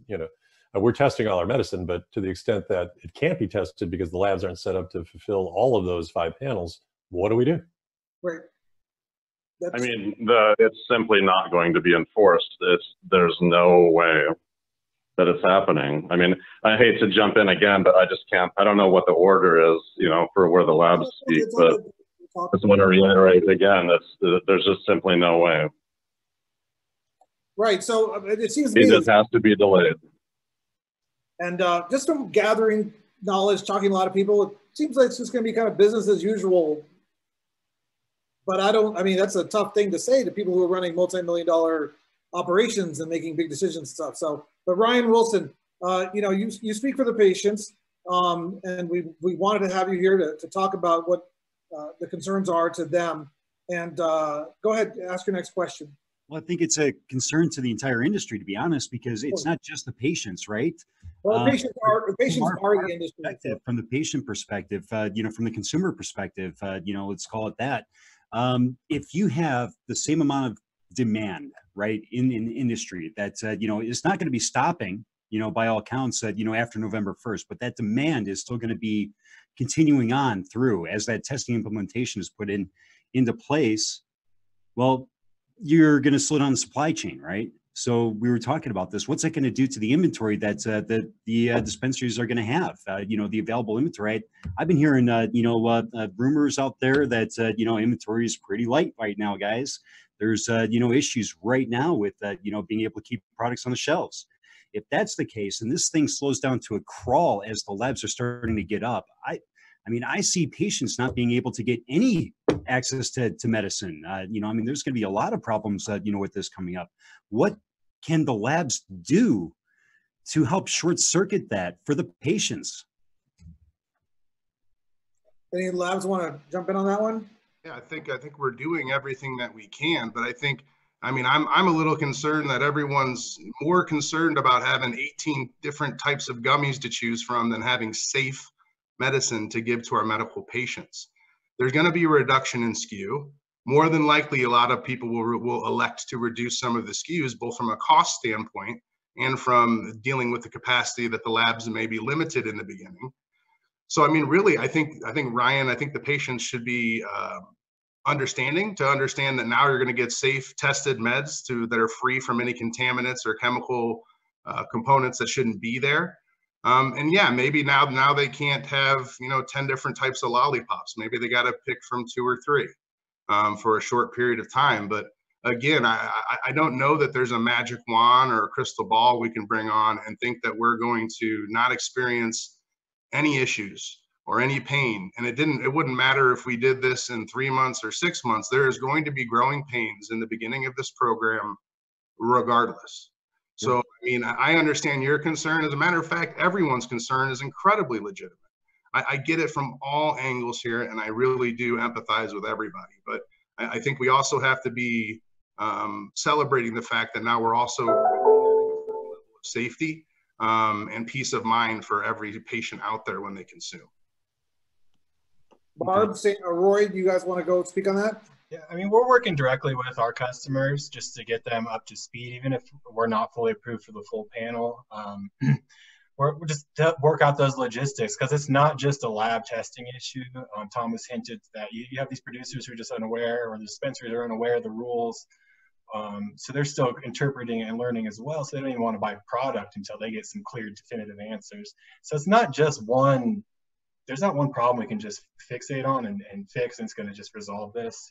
We're testing all our medicine, but to the extent that it can't be tested because the labs aren't set up to fulfill all of those 5 panels, what do we do?
Right.
I mean, it's simply not going to be enforced. There's no way that it's happening. I mean, I hate to jump in again, but I just can't. I don't know what the order is, for where the labs speak, but I just want to reiterate again, there's just simply no way.
Right. So it seems to me
it just has to be delayed.
And just from gathering knowledge, talking to a lot of people, it seems like it's just going to be kind of business as usual. But I mean, that's a tough thing to say to people who are running multi-million-dollar operations and making big decisions and stuff. So, but Ryan Wilson, you speak for the patients, and we wanted to have you here to talk about what the concerns are to them. And go ahead, ask your next question.
Well, I think it's a concern to the entire industry, to be honest, because it's not just the patients, right?
Well, the patients are the industry.
From the patient perspective, from the consumer perspective, let's call it that. If you have the same amount of demand, right, in industry, that it's not going to be stopping, by all accounts, after November 1st, but that demand is still going to be continuing on through as that testing implementation is put into place. Well, you're going to slow down the supply chain, right? So we were talking about this. What's that going to do to the inventory that the dispensaries are going to have? The available inventory. I've been hearing, rumors out there that inventory is pretty light right now, guys. There's issues right now with being able to keep products on the shelves. If that's the case, and this thing slows down to a crawl as the labs are starting to get up, I see patients not being able to get any access to medicine. There's going to be a lot of problems, with this coming up. What can the labs do to help short circuit that for the patients?
Any labs want to jump in on that one?
Yeah, I think we're doing everything that we can, but I'm a little concerned that everyone's more concerned about having 18 different types of gummies to choose from than having safe medicine to give to our medical patients. There's going to be a reduction in SKU. More than likely, a lot of people will elect to reduce some of the SKUs, both from a cost standpoint and from dealing with the capacity that the labs may be limited in the beginning. So, really, I think Ryan, the patients should be understand that now you're going to get safe tested meds that are free from any contaminants or chemical components that shouldn't be there. And yeah, maybe now they can't have 10 different types of lollipops. Maybe they got to pick from 2 or 3 for a short period of time. But again, I don't know that there's a magic wand or a crystal ball we can bring on and think that we're going to not experience any issues or any pain. And it wouldn't matter if we did this in 3 months or 6 months. There is going to be growing pains in the beginning of this program regardless. So, I mean, I understand your concern. As a matter of fact, everyone's concern is incredibly legitimate. I get it from all angles here, and I really do empathize with everybody. But I think we also have to be celebrating the fact that now we're also level of safety and peace of mind for every patient out there when they consume.
Barb, Roy, do you guys want to go speak on that?
Yeah, I mean, we're working directly with our customers just to get them up to speed, even if we're not fully approved for the full panel. We're just to work out those logistics, because it's not just a lab testing issue. Thomas hinted that you have these producers who are just unaware, or the dispensaries are unaware of the rules. So they're still interpreting and learning as well. So they don't even want to buy product until they get some clear, definitive answers. So it's not just one, there's not one problem we can just fixate on and fix, and it's going to just resolve this.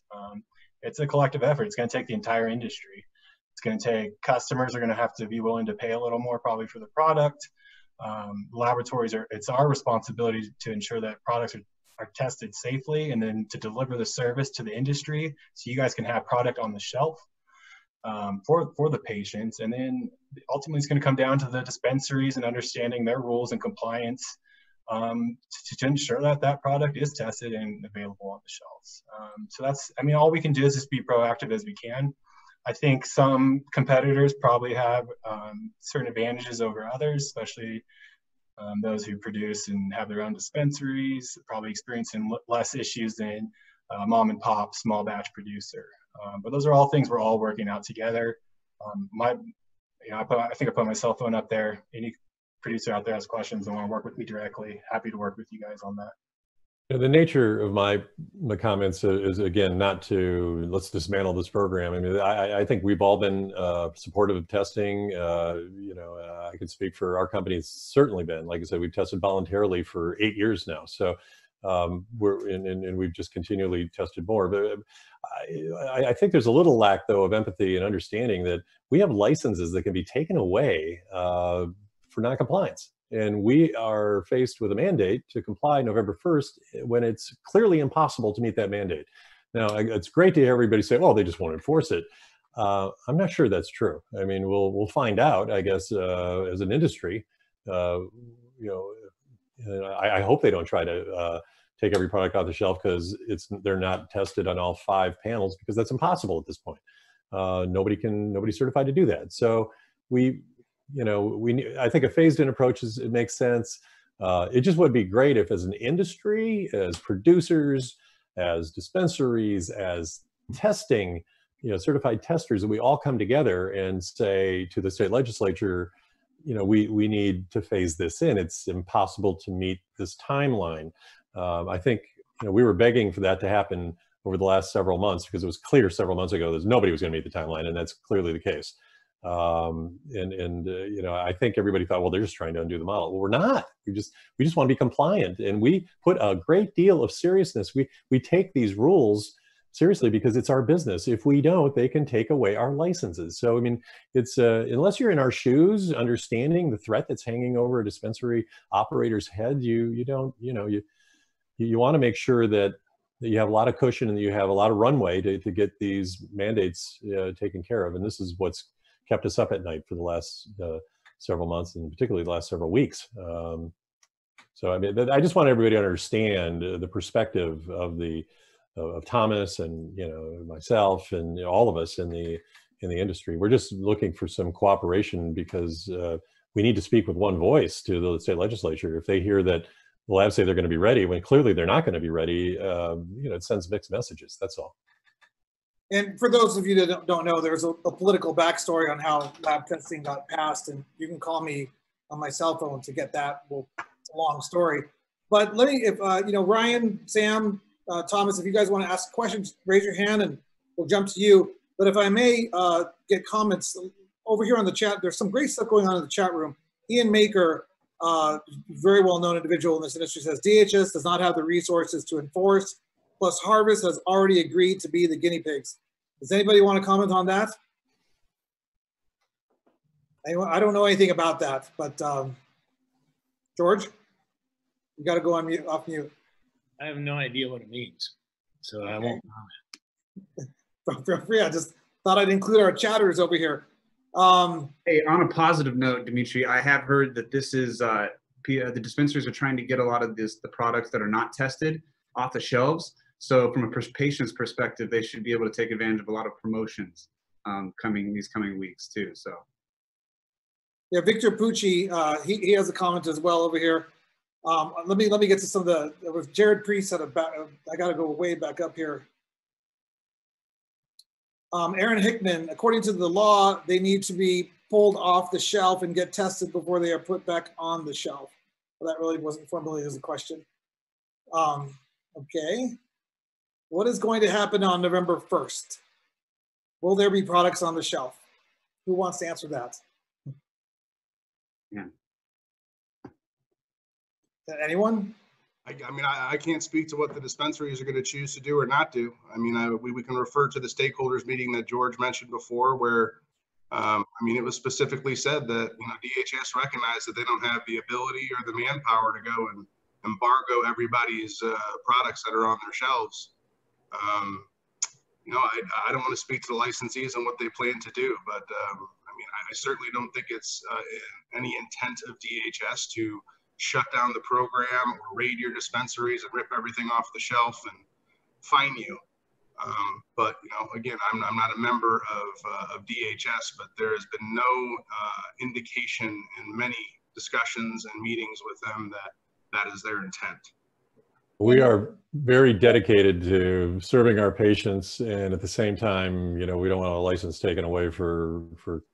It's a collective effort. It's going to take the entire industry. It's going to take customers are going to have to be willing to pay a little more probably for the product. Laboratories it's our responsibility to ensure that products are tested safely, and then to deliver the service to the industry so you guys can have product on the shelf for the patients. And then ultimately it's going to come down to the dispensaries and understanding their rules and compliance to ensure that that product is tested and available on the shelves. So that's, I mean, all we can do is just be proactive as we can. I think some competitors probably have certain advantages over others, especially those who produce and have their own dispensaries, probably experiencing less issues than mom and pop small batch producer. But those are all things we're all working out together. I think I put my cell phone up there. Any producer out there has questions and want to work with me directly, happy to work with you guys on that.
The nature of my comments is, again, not to let's dismantle this program. I mean, I think we've all been supportive of testing. I can speak for our company. It's certainly been, like I said, we've tested voluntarily for 8 years now. So and we've just continually tested more. But I think there's a little lack, though, of empathy and understanding that we have licenses that can be taken away for noncompliance. And we are faced with a mandate to comply November 1st when it's clearly impossible to meet that mandate. Now, it's great to hear everybody say, "Oh, they just won't enforce it." I'm not sure that's true. I mean, we'll find out, I guess, as an industry. I hope they don't try to take every product off the shelf because they're not tested on all 5 panels, because that's impossible at this point. Nobody's certified to do that. So I think a phased-in approach it makes sense. It just would be great if, as an industry, as producers, as dispensaries, as testing, certified testers, that we all come together and say to the state legislature, we need to phase this in. It's impossible to meet this timeline. I think we were begging for that to happen over the last several months, because it was clear several months ago that nobody was going to meet the timeline, and that's clearly the case. I think everybody thought, well, they're just trying to undo the model. Well, we're not. We just want to be compliant, and we put a great deal of seriousness. We take these rules seriously because it's our business. If we don't, they can take away our licenses. So, I mean, it's unless you're in our shoes, understanding the threat that's hanging over a dispensary operator's head, you want to make sure that you have a lot of cushion and that you have a lot of runway to get these mandates taken care of. And this is what's kept us up at night for the last several months, and particularly the last several weeks. So I mean, I just want everybody to understand the perspective of Thomas and myself and all of us in the industry. We're just looking for some cooperation, because we need to speak with one voice to the state legislature. If they hear that the labs say they're going to be ready when clearly they're not going to be ready, it sends mixed messages. That's all.
And for those of you that don't know, there's a political backstory on how lab testing got passed, and you can call me on my cell phone to get that. It's a long story, but let me, if Ryan, Sam, Thomas, if you guys want to ask questions, raise your hand and we'll jump to you. But if I may get comments over here on the chat, there's some great stuff going on in the chat room. Ian Maker, very well-known individual in this industry, says DHS does not have the resources to enforce. Plus, Harvest has already agreed to be the guinea pigs. Does anybody want to comment on that? I don't know anything about that, but George, you got to go on mute, off mute.
I have no idea what it means, so I won't comment.
Feel free. I just thought I'd include our chatters over here.
Hey, on a positive note, Dimitri, I have heard that this is the dispensaries are trying to get a lot of the products that are not tested off the shelves. So from a patient's perspective, they should be able to take advantage of a lot of promotions these coming weeks too. So.
Yeah, Victor Pucci, he has a comment as well over here. Let me get to some of the. It was Jared Priest said about. I got to go way back up here. Aaron Hickman, according to the law, they need to be pulled off the shelf and get tested before they are put back on the shelf. Well, that really wasn't formulated as a question. Okay. What is going to happen on November 1st? Will there be products on the shelf? Who wants to answer that?
Yeah.
Anyone?
I mean, I can't speak to what the dispensaries are going to choose to do or not do. I mean, we can refer to the stakeholders meeting that George mentioned before, where, I mean, it was specifically said that, you know, DHS recognized that they don't have the ability or the manpower to go and embargo everybody's products that are on their shelves. You know, I don't want to speak to the licensees and what they plan to do, but I mean, I certainly don't think it's any intent of DHS to shut down the program or raid your dispensaries and rip everything off the shelf and fine you. But you know, again, I'm not a member of DHS, but there has been no indication in many discussions and meetings with them that that is their intent.
We are very dedicated to serving our patients, and at the same time, you know, we don't want a license taken away for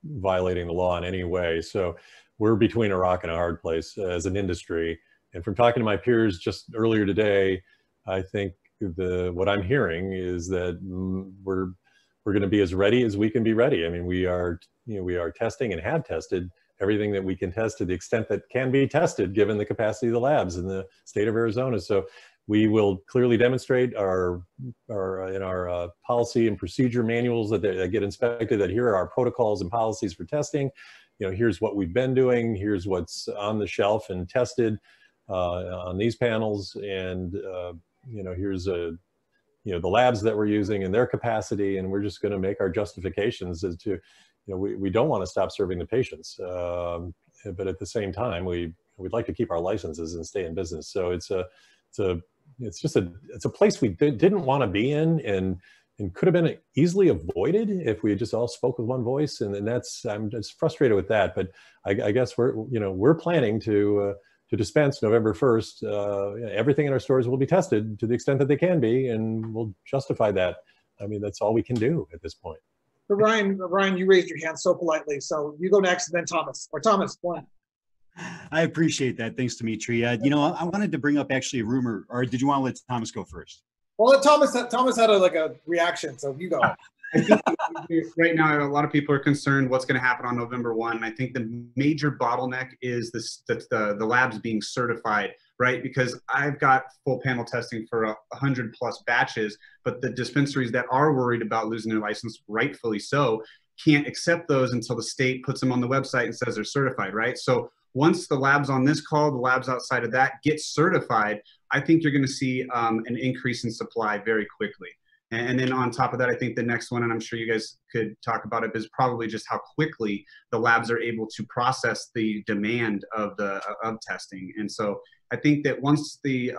violating the law in any way. So we're between a rock and a hard place as an industry. And from talking to my peers just earlier today, I think what I'm hearing is that we're going to be as ready as we can be ready. I mean, we are testing and have tested everything that we can test to the extent that can be tested given the capacity of the labs in the state of Arizona. So we will clearly demonstrate in our policy and procedure manuals that get inspected, that here are our protocols and policies for testing. You know, here's what we've been doing, here's what's on the shelf and tested on these panels, and you know, here's the labs that we're using and their capacity, and we're just going to make our justifications as to, you know, we don't want to stop serving the patients, but at the same time, we'd like to keep our licenses and stay in business. So it's a place we didn't want to be in, and could have been easily avoided if we had just all spoke with one voice. And I'm just frustrated with that. But I guess we're planning to dispense November 1st. Everything in our stores will be tested to the extent that they can be, and we'll justify that. I mean, that's all we can do at this point.
So Ryan, you raised your hand so politely. So you go next, and then Thomas. Or Thomas, go on.
I appreciate that. Thanks, Dimitri. You know, I wanted to bring up actually a rumor, or did you want to let Thomas go first?
Well, Thomas had a reaction, so you go.
I think right now a lot of people are concerned what's going to happen on November 1. I think the major bottleneck is the labs being certified, right? Because I've got full panel testing for 100+ batches, but the dispensaries that are worried about losing their license, rightfully so, can't accept those until the state puts them on the website and says they're certified, right? So once the labs on this call, the labs outside of that get certified, I think you're going to see an increase in supply very quickly. And then on top of that, I think the next one, and I'm sure you guys could talk about it, is probably just how quickly the labs are able to process the demand of testing. And so I think that once the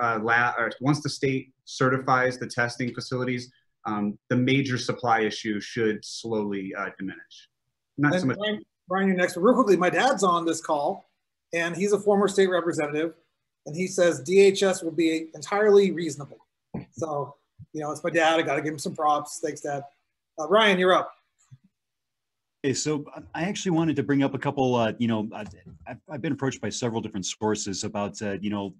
state certifies the testing facilities, the major supply issue should slowly diminish. Not so much.
Brian, you're next. But real quickly, my dad's on this call, and he's a former state representative, and he says DHS will be entirely reasonable. So, you know, it's my dad. I got to give him some props. Thanks, Dad. Ryan, you're up.
Okay, so I actually wanted to bring up a couple, you know, I've been approached by several different sources about, you know,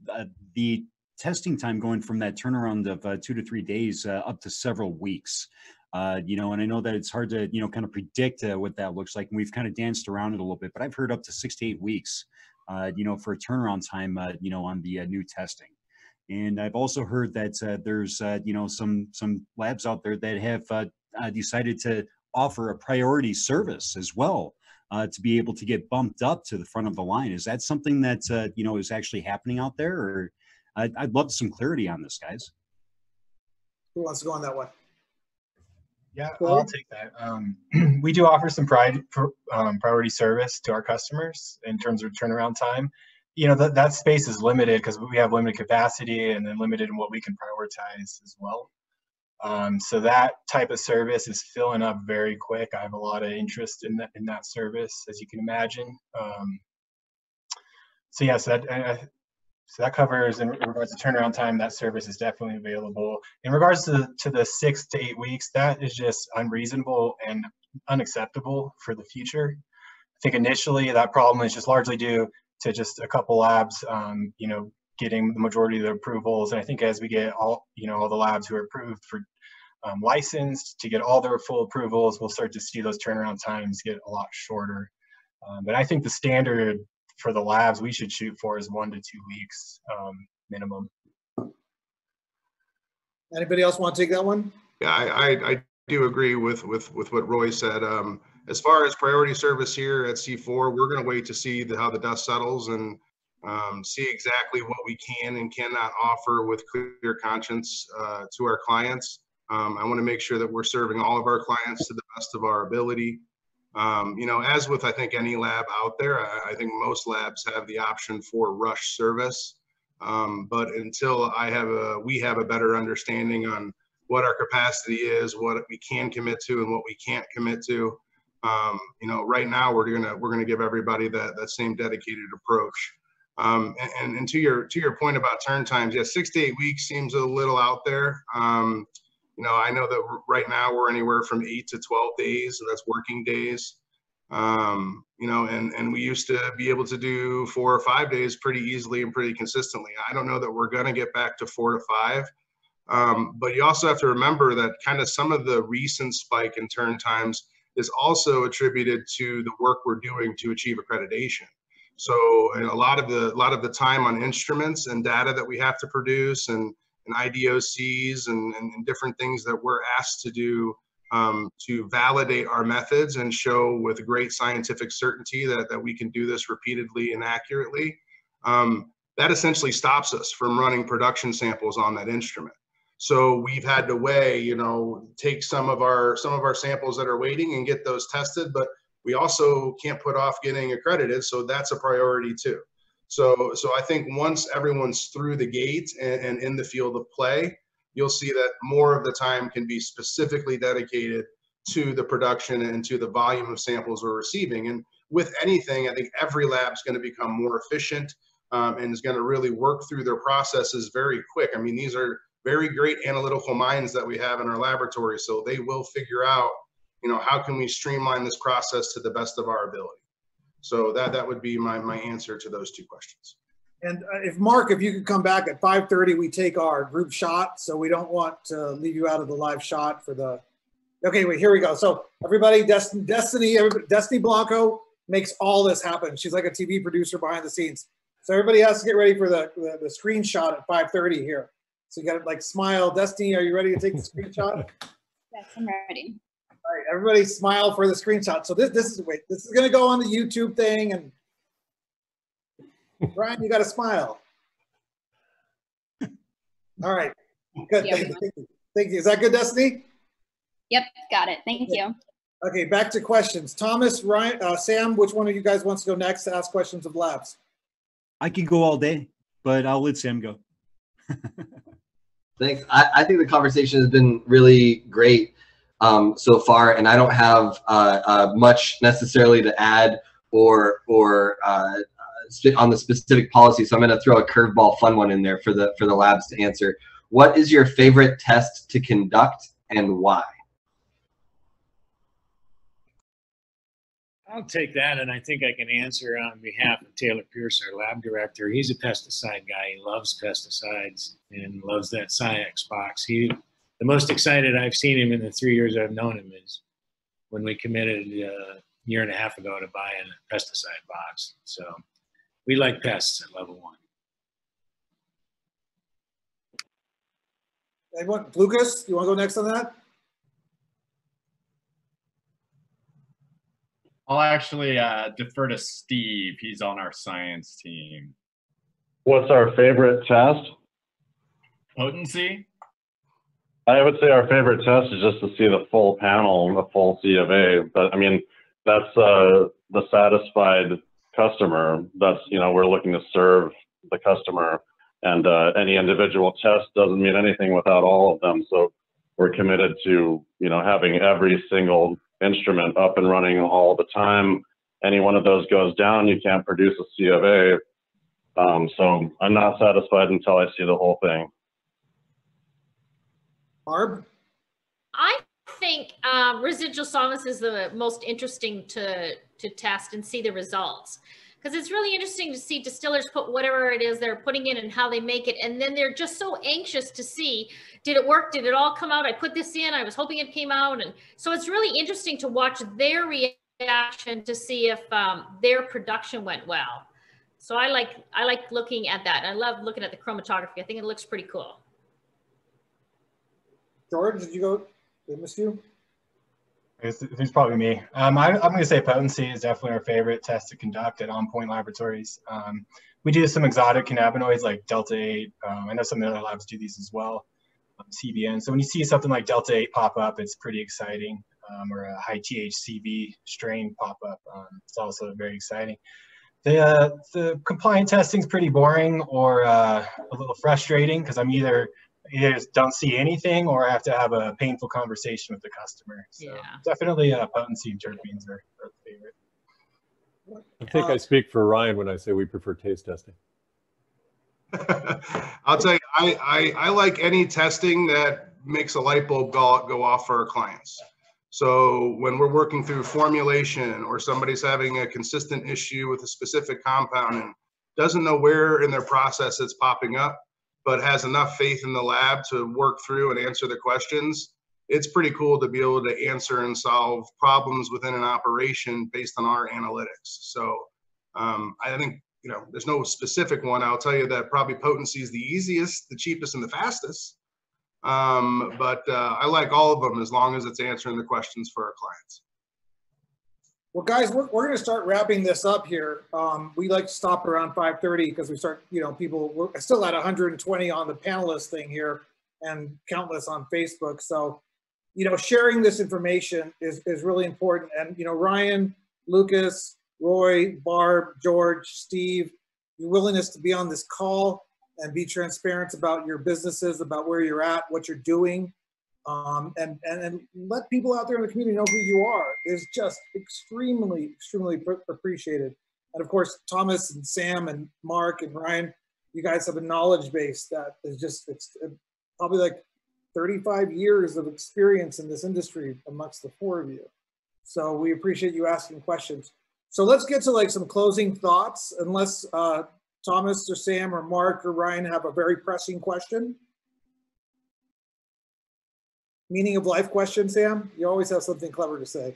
the testing time going from that turnaround of 2 to 3 days up to several weeks. You know, and I know that it's hard to, you know, kind of predict what that looks like. And we've kind of danced around it a little bit, but I've heard up to 6 to 8 weeks, you know, for a turnaround time, you know, on the new testing. And I've also heard that there's, you know, some labs out there that have decided to offer a priority service as well to be able to get bumped up to the front of the line. Is that something that, you know, is actually happening out there? Or I'd love some clarity on this, guys.
Who wants to go on that one?
Yeah, I'll take that. We do offer some priority service to our customers in terms of turnaround time. You know, that space is limited because we have limited capacity and then limited in what we can prioritize as well. So that type of service is filling up very quick. I have a lot of interest in that service, as you can imagine. So yes, so that covers in regards to turnaround time. That service is definitely available. In regards to the 6 to 8 weeks, that is just unreasonable and unacceptable for the future. I think initially that problem is just largely due to just a couple labs, you know, getting the majority of the approvals. And I think as we get all the labs who are approved for licensed to get all their full approvals, we'll start to see those turnaround times get a lot shorter. But I think the standard for the labs we should shoot for is 1 to 2 weeks minimum.
Anybody else want to take that one?
Yeah, I do agree with what Roy said. As far as priority service here at C4, we're going to wait to see how the dust settles and see exactly what we can and cannot offer with clear conscience to our clients. I want to make sure that we're serving all of our clients to the best of our ability. You know, as with, I think, any lab out there, I think most labs have the option for rush service. But until we have a better understanding on what our capacity is, what we can commit to and what we can't commit to, you know, right now we're gonna give everybody that same dedicated approach. And to your point about turn times, yeah, 6 to 8 weeks seems a little out there. You know, I know that right now we're anywhere from 8 to 12 days, and that's working days. You know, and we used to be able to do 4 or 5 days pretty easily and pretty consistently. I don't know that we're going to get back to 4 to 5. But you also have to remember that kind of some of the recent spike in turn times is also attributed to the work we're doing to achieve accreditation. So a lot of the time on instruments and data that we have to produce and IDOCs and different things that we're asked to do to validate our methods and show with great scientific certainty that we can do this repeatedly and accurately, that essentially stops us from running production samples on that instrument. So we've had to weigh, you know, take some of our samples that are waiting and get those tested, but we also can't put off getting accredited. So that's a priority too. So I think once everyone's through the gate and in the field of play, you'll see that more of the time can be specifically dedicated to the production and to the volume of samples we're receiving. And with anything, I think every lab's going to become more efficient and is going to really work through their processes very quick. I mean, these are very great analytical minds that we have in our laboratory, so they will figure out, you know, how can we streamline this process to the best of our ability. So that would be my answer to those two questions.
And if you could come back at 5:30, we take our group shot. So we don't want to leave you out of the live shot for the, okay, wait, here we go. So everybody, Destiny Blanco makes all this happen. She's like a TV producer behind the scenes. So everybody has to get ready for the screenshot at 5:30 here. So you got to like smile. Destiny, are you ready to take the screenshot?
Yes, I'm ready.
All right, everybody smile for the screenshot. So this is going to go on the YouTube thing, and Brian, you got to smile. All right, good.
Yeah,
Thank you. Is that good, Destiny?
Yep, got it. Thank you.
Okay, back to questions. Thomas, Ryan, Sam, which one of you guys wants to go next to ask questions of labs?
I could go all day, but I'll let Sam go.
Thanks. I think the conversation has been really great so far, and I don't have much necessarily to add or on the specific policy. So I'm going to throw a curveball fun one in there for the labs to answer. What is your favorite test to conduct and why?
I'll take that, and I think I can answer on behalf of Taylor Pierce, our lab director. He's a pesticide guy. He loves pesticides and loves that SciEx box. The most excited I've seen him in the 3 years I've known him is when we committed a year and a half ago to buy a pesticide box. So we like pests at level 1.
Anyone? Lucas, you want to go next on that?
I'll actually defer to Steve. He's on our science team.
What's our favorite test?
Potency?
I would say our favorite test is just to see the full panel, the full C of A. But I mean, that's the satisfied customer. That's, you know, we're looking to serve the customer, and any individual test doesn't mean anything without all of them. So we're committed to, you know, having every single instrument up and running all the time. Any one of those goes down, you can't produce a C of A. So I'm not satisfied until I see the whole thing.
Barb?
I think residual solvency is the most interesting to test and see the results, because it's really interesting to see distillers put whatever it is they're putting in and how they make it, and then they're just so anxious to see, did it work? Did it all come out? I put this in, I was hoping it came out. And so it's really interesting to watch their reaction to see if their production went well. So I like looking at that. I love looking at the chromatography. I think it looks pretty cool.
George, did you go? Did I miss you?
It's probably me. I'm going to say potency is definitely our favorite test to conduct at On Point Laboratories. We do some exotic cannabinoids like Delta 8. I know some of the other labs do these as well, CBN. So when you see something like Delta 8 pop up, it's pretty exciting, or a high THCV strain pop up. It's also very exciting. The compliant testing is pretty boring or a little frustrating, because I'm either just don't see anything or I have to have a painful conversation with the customer. So definitely potency and terpenes are the favorite.
I think I speak for Ryan when I say we prefer taste testing.
I'll tell you, I like any testing that makes a light bulb go off for our clients. So when we're working through formulation, or somebody's having a consistent issue with a specific compound and doesn't know where in their process it's popping up, but has enough faith in the lab to work through and answer the questions, it's pretty cool to be able to answer and solve problems within an operation based on our analytics. So I think, you know, there's no specific one. I'll tell you that probably potency is the easiest, the cheapest, and the fastest. But I like all of them as long as it's answering the questions for our clients.
Well, guys, we're going to start wrapping this up here. We like to stop around 5:30 because we start, you know, we're still at 120 on the panelist thing here and countless on Facebook. So, you know, sharing this information is really important. And, you know, Ryan, Lucas, Roy, Barb, George, Steve, your willingness to be on this call and be transparent about your businesses, about where you're at, what you're doing. And let people out there in the community know who you are is just extremely, extremely appreciated. And of course, Thomas and Sam and Mark and Ryan, you guys have a knowledge base that is just, it's probably like 35 years of experience in this industry amongst the four of you. So we appreciate you asking questions. So let's get to like some closing thoughts, unless Thomas or Sam or Mark or Ryan have a very pressing question. Meaning of life question, Sam? You always have something clever to say.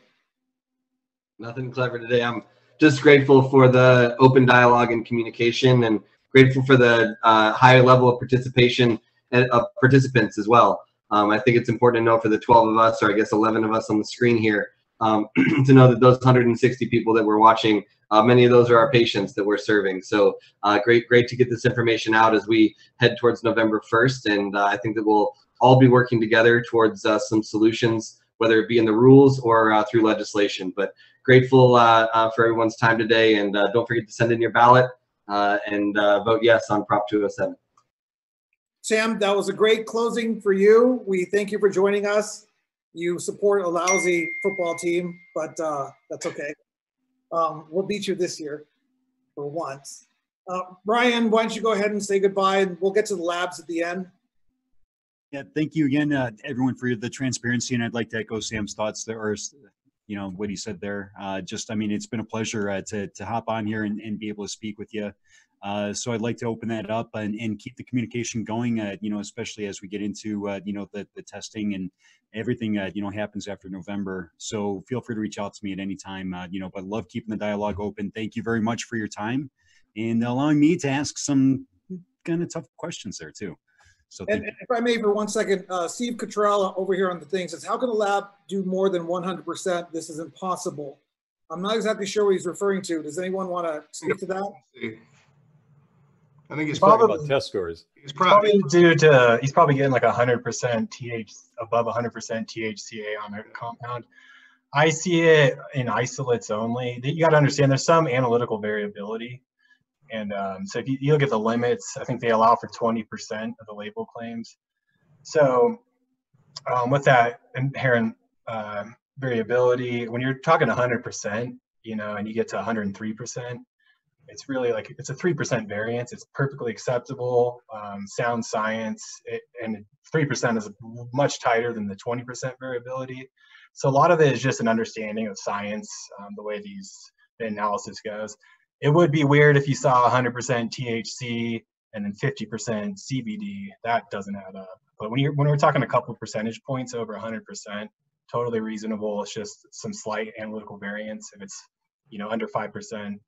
Nothing clever today. I'm just grateful for the open dialogue and communication, and grateful for the high level of participation of participants as well. I think it's important to know for the 12 of us, or I guess 11 of us on the screen here, to know that those 160 people that we're watching, many of those are our patients that we're serving. So great to get this information out as we head towards November 1st. And I think that we'll all be working together towards some solutions, whether it be in the rules or through legislation. But grateful for everyone's time today. And don't forget to send in your ballot and vote yes on Prop 207.
Sam, that was a great closing for you. We thank you for joining us. You support a lousy football team, but that's okay. We'll beat you this year for once. Ryan, why don't you go ahead and say goodbye, and we'll get to the labs at the end.
Yeah, thank you again, everyone, for the transparency. And I'd like to echo Sam's thoughts there, or, you know, what he said there. I mean, it's been a pleasure to hop on here and be able to speak with you. So I'd like to open that up and keep the communication going, you know, especially as we get into, you know, the testing and everything, you know, happens after November. So feel free to reach out to me at any time, you know, but love keeping the dialogue open. Thank you very much for your time and allowing me to ask some kind of tough questions there too. So
and if I may for 1 second, Steve Cottrell over here on the thing says, how can a lab do more than 100%? This is impossible. I'm not exactly sure what he's referring to. Does anyone want to speak to that?
I think he's
talking
probably
about test scores.
He's
probably due to he's probably getting like 100% above 100% THCA on a compound. I see it in isolates only. You got to understand there's some analytical variability. And so if you look at the limits, I think they allow for 20% of the label claims. So with that inherent variability, when you're talking 100%, you know, and you get to 103%, it's really like it's a 3% variance. It's perfectly acceptable, sound science, and 3% is much tighter than the 20% variability. So a lot of it is just an understanding of science, the way the analysis goes. It would be weird if you saw 100% THC and then 50% CBD. That doesn't add up. But when we're talking a couple of percentage points over 100%, totally reasonable. It's just some slight analytical variance. If it's, you know, under 5%,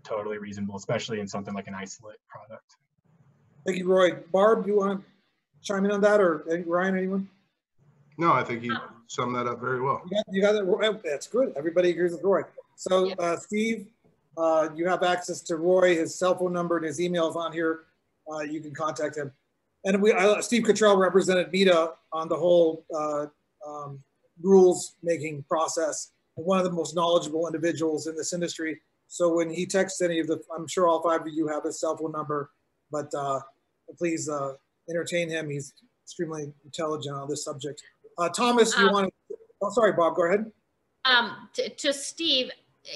totally reasonable, especially in something like an isolate product.
Thank you, Roy. Barb, do you want to chime in on that, or Ryan, anyone?
No, I think he summed that up very well.
You got that. That's good. Everybody agrees with Roy. So, Steve, you have access to Roy. His cell phone number and his email is on here. You can contact him. And Steve Cottrell represented META on the whole rules-making process. One of the most knowledgeable individuals in this industry. So when he texts any of the, I'm sure all 5 of you have his cell phone number, but please entertain him. He's extremely intelligent on this subject. Thomas, you want to, oh, sorry, Bob, go ahead.
To Steve,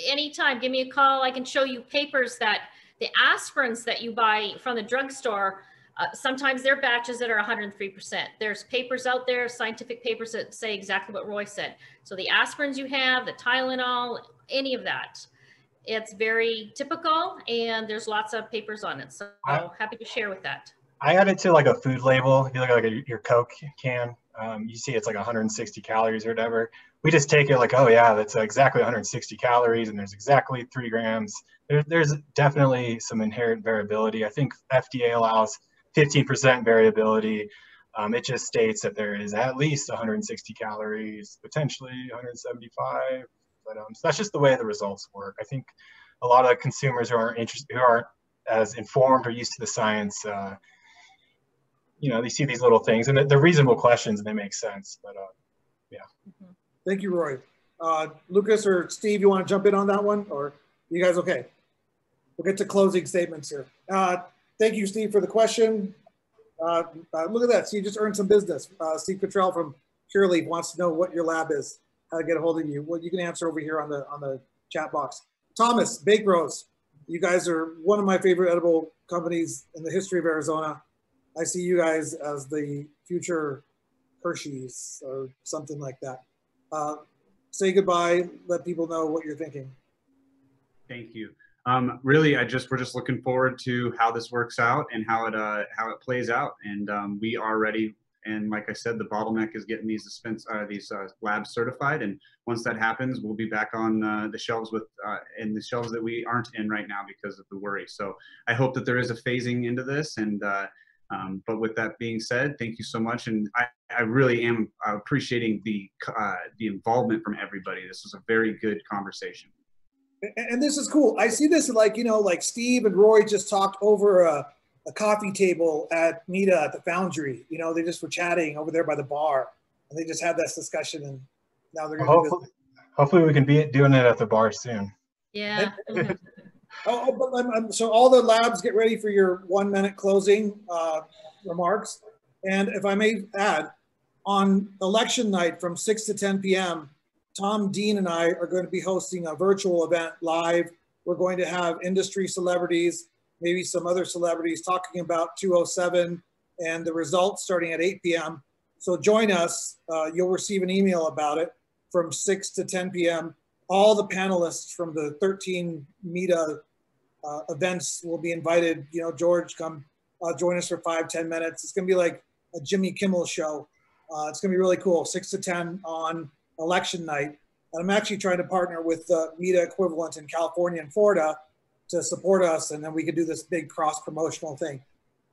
anytime, give me a call. I can show you papers that the aspirins that you buy from the drugstore, sometimes they're batches that are 103%. There's papers out there, scientific papers that say exactly what Roy said. So the aspirins you have, the Tylenol, any of that, it's very typical, and there's lots of papers on it. So happy to share with that.
I add it to like a food label. If you look at like your Coke can, you see it's like 160 calories or whatever. We just take it like, oh yeah, that's exactly 160 calories, and there's exactly 3 grams. There's definitely some inherent variability. I think FDA allows 15% variability. It just states that there is at least 160 calories, potentially 175. But so that's just the way the results work. I think a lot of consumers who aren't as informed or used to the science, you know, they see these little things, and they're reasonable questions and they make sense. But yeah.
Thank you, Roy. Lucas or Steve, you want to jump in on that one, or you guys okay? We'll get to closing statements here. Thank you, Steve, for the question. Look at that. So you just earned some business. Steve Cottrell from Curaleaf wants to know what your lab is, how to get a hold of you. Well, you can answer over here on the chat box. Thomas, Bake Bros. You guys are one of my favorite edible companies in the history of Arizona. I see you guys as the future Hershey's or something like that. Say goodbye. Let people know what you're thinking.
Thank you. Really, we're just looking forward to how this works out and how it plays out. And we are ready. And like I said, the bottleneck is getting these labs certified. And once that happens, we'll be back on the shelves in the shelves that we aren't in right now because of the worry. So I hope that there is a phasing into this. And but with that being said, thank you so much. And I really am appreciating the involvement from everybody. This was a very good conversation.
And this is cool. I see this like, you know, like Steve and Roy just talked over a coffee table at META at the Foundry. You know, they just were chatting over there by the bar, and they just had this discussion, and now they're going to
hopefully we can be doing it at the bar soon.
Yeah.
So all the labs, get ready for your 1-minute closing remarks. And if I may add, on election night from 6 to 10 p.m., Tom Dean and I are going to be hosting a virtual event live. We're going to have industry celebrities, maybe some other celebrities talking about 207 and the results starting at 8 p.m. So join us. You'll receive an email about it from 6 to 10 p.m. All the panelists from the 13 META events will be invited. You know, George, come join us for 5-10 minutes. It's going to be like a Jimmy Kimmel show. It's going to be really cool. 6 to 10 on election night. And I'm actually trying to partner with the META equivalent in California and Florida to support us, and then we could do this big cross-promotional thing.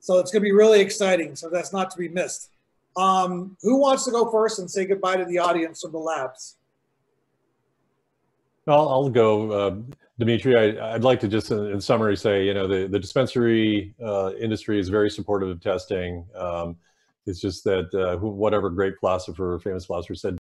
So it's going to be really exciting. So that's not to be missed. Who wants to go first and say goodbye to the audience from the labs?
I'll go, Dimitri. I'd like to just, in summary, say, you know, the dispensary industry is very supportive of testing. It's just that whatever great philosopher, famous philosopher said,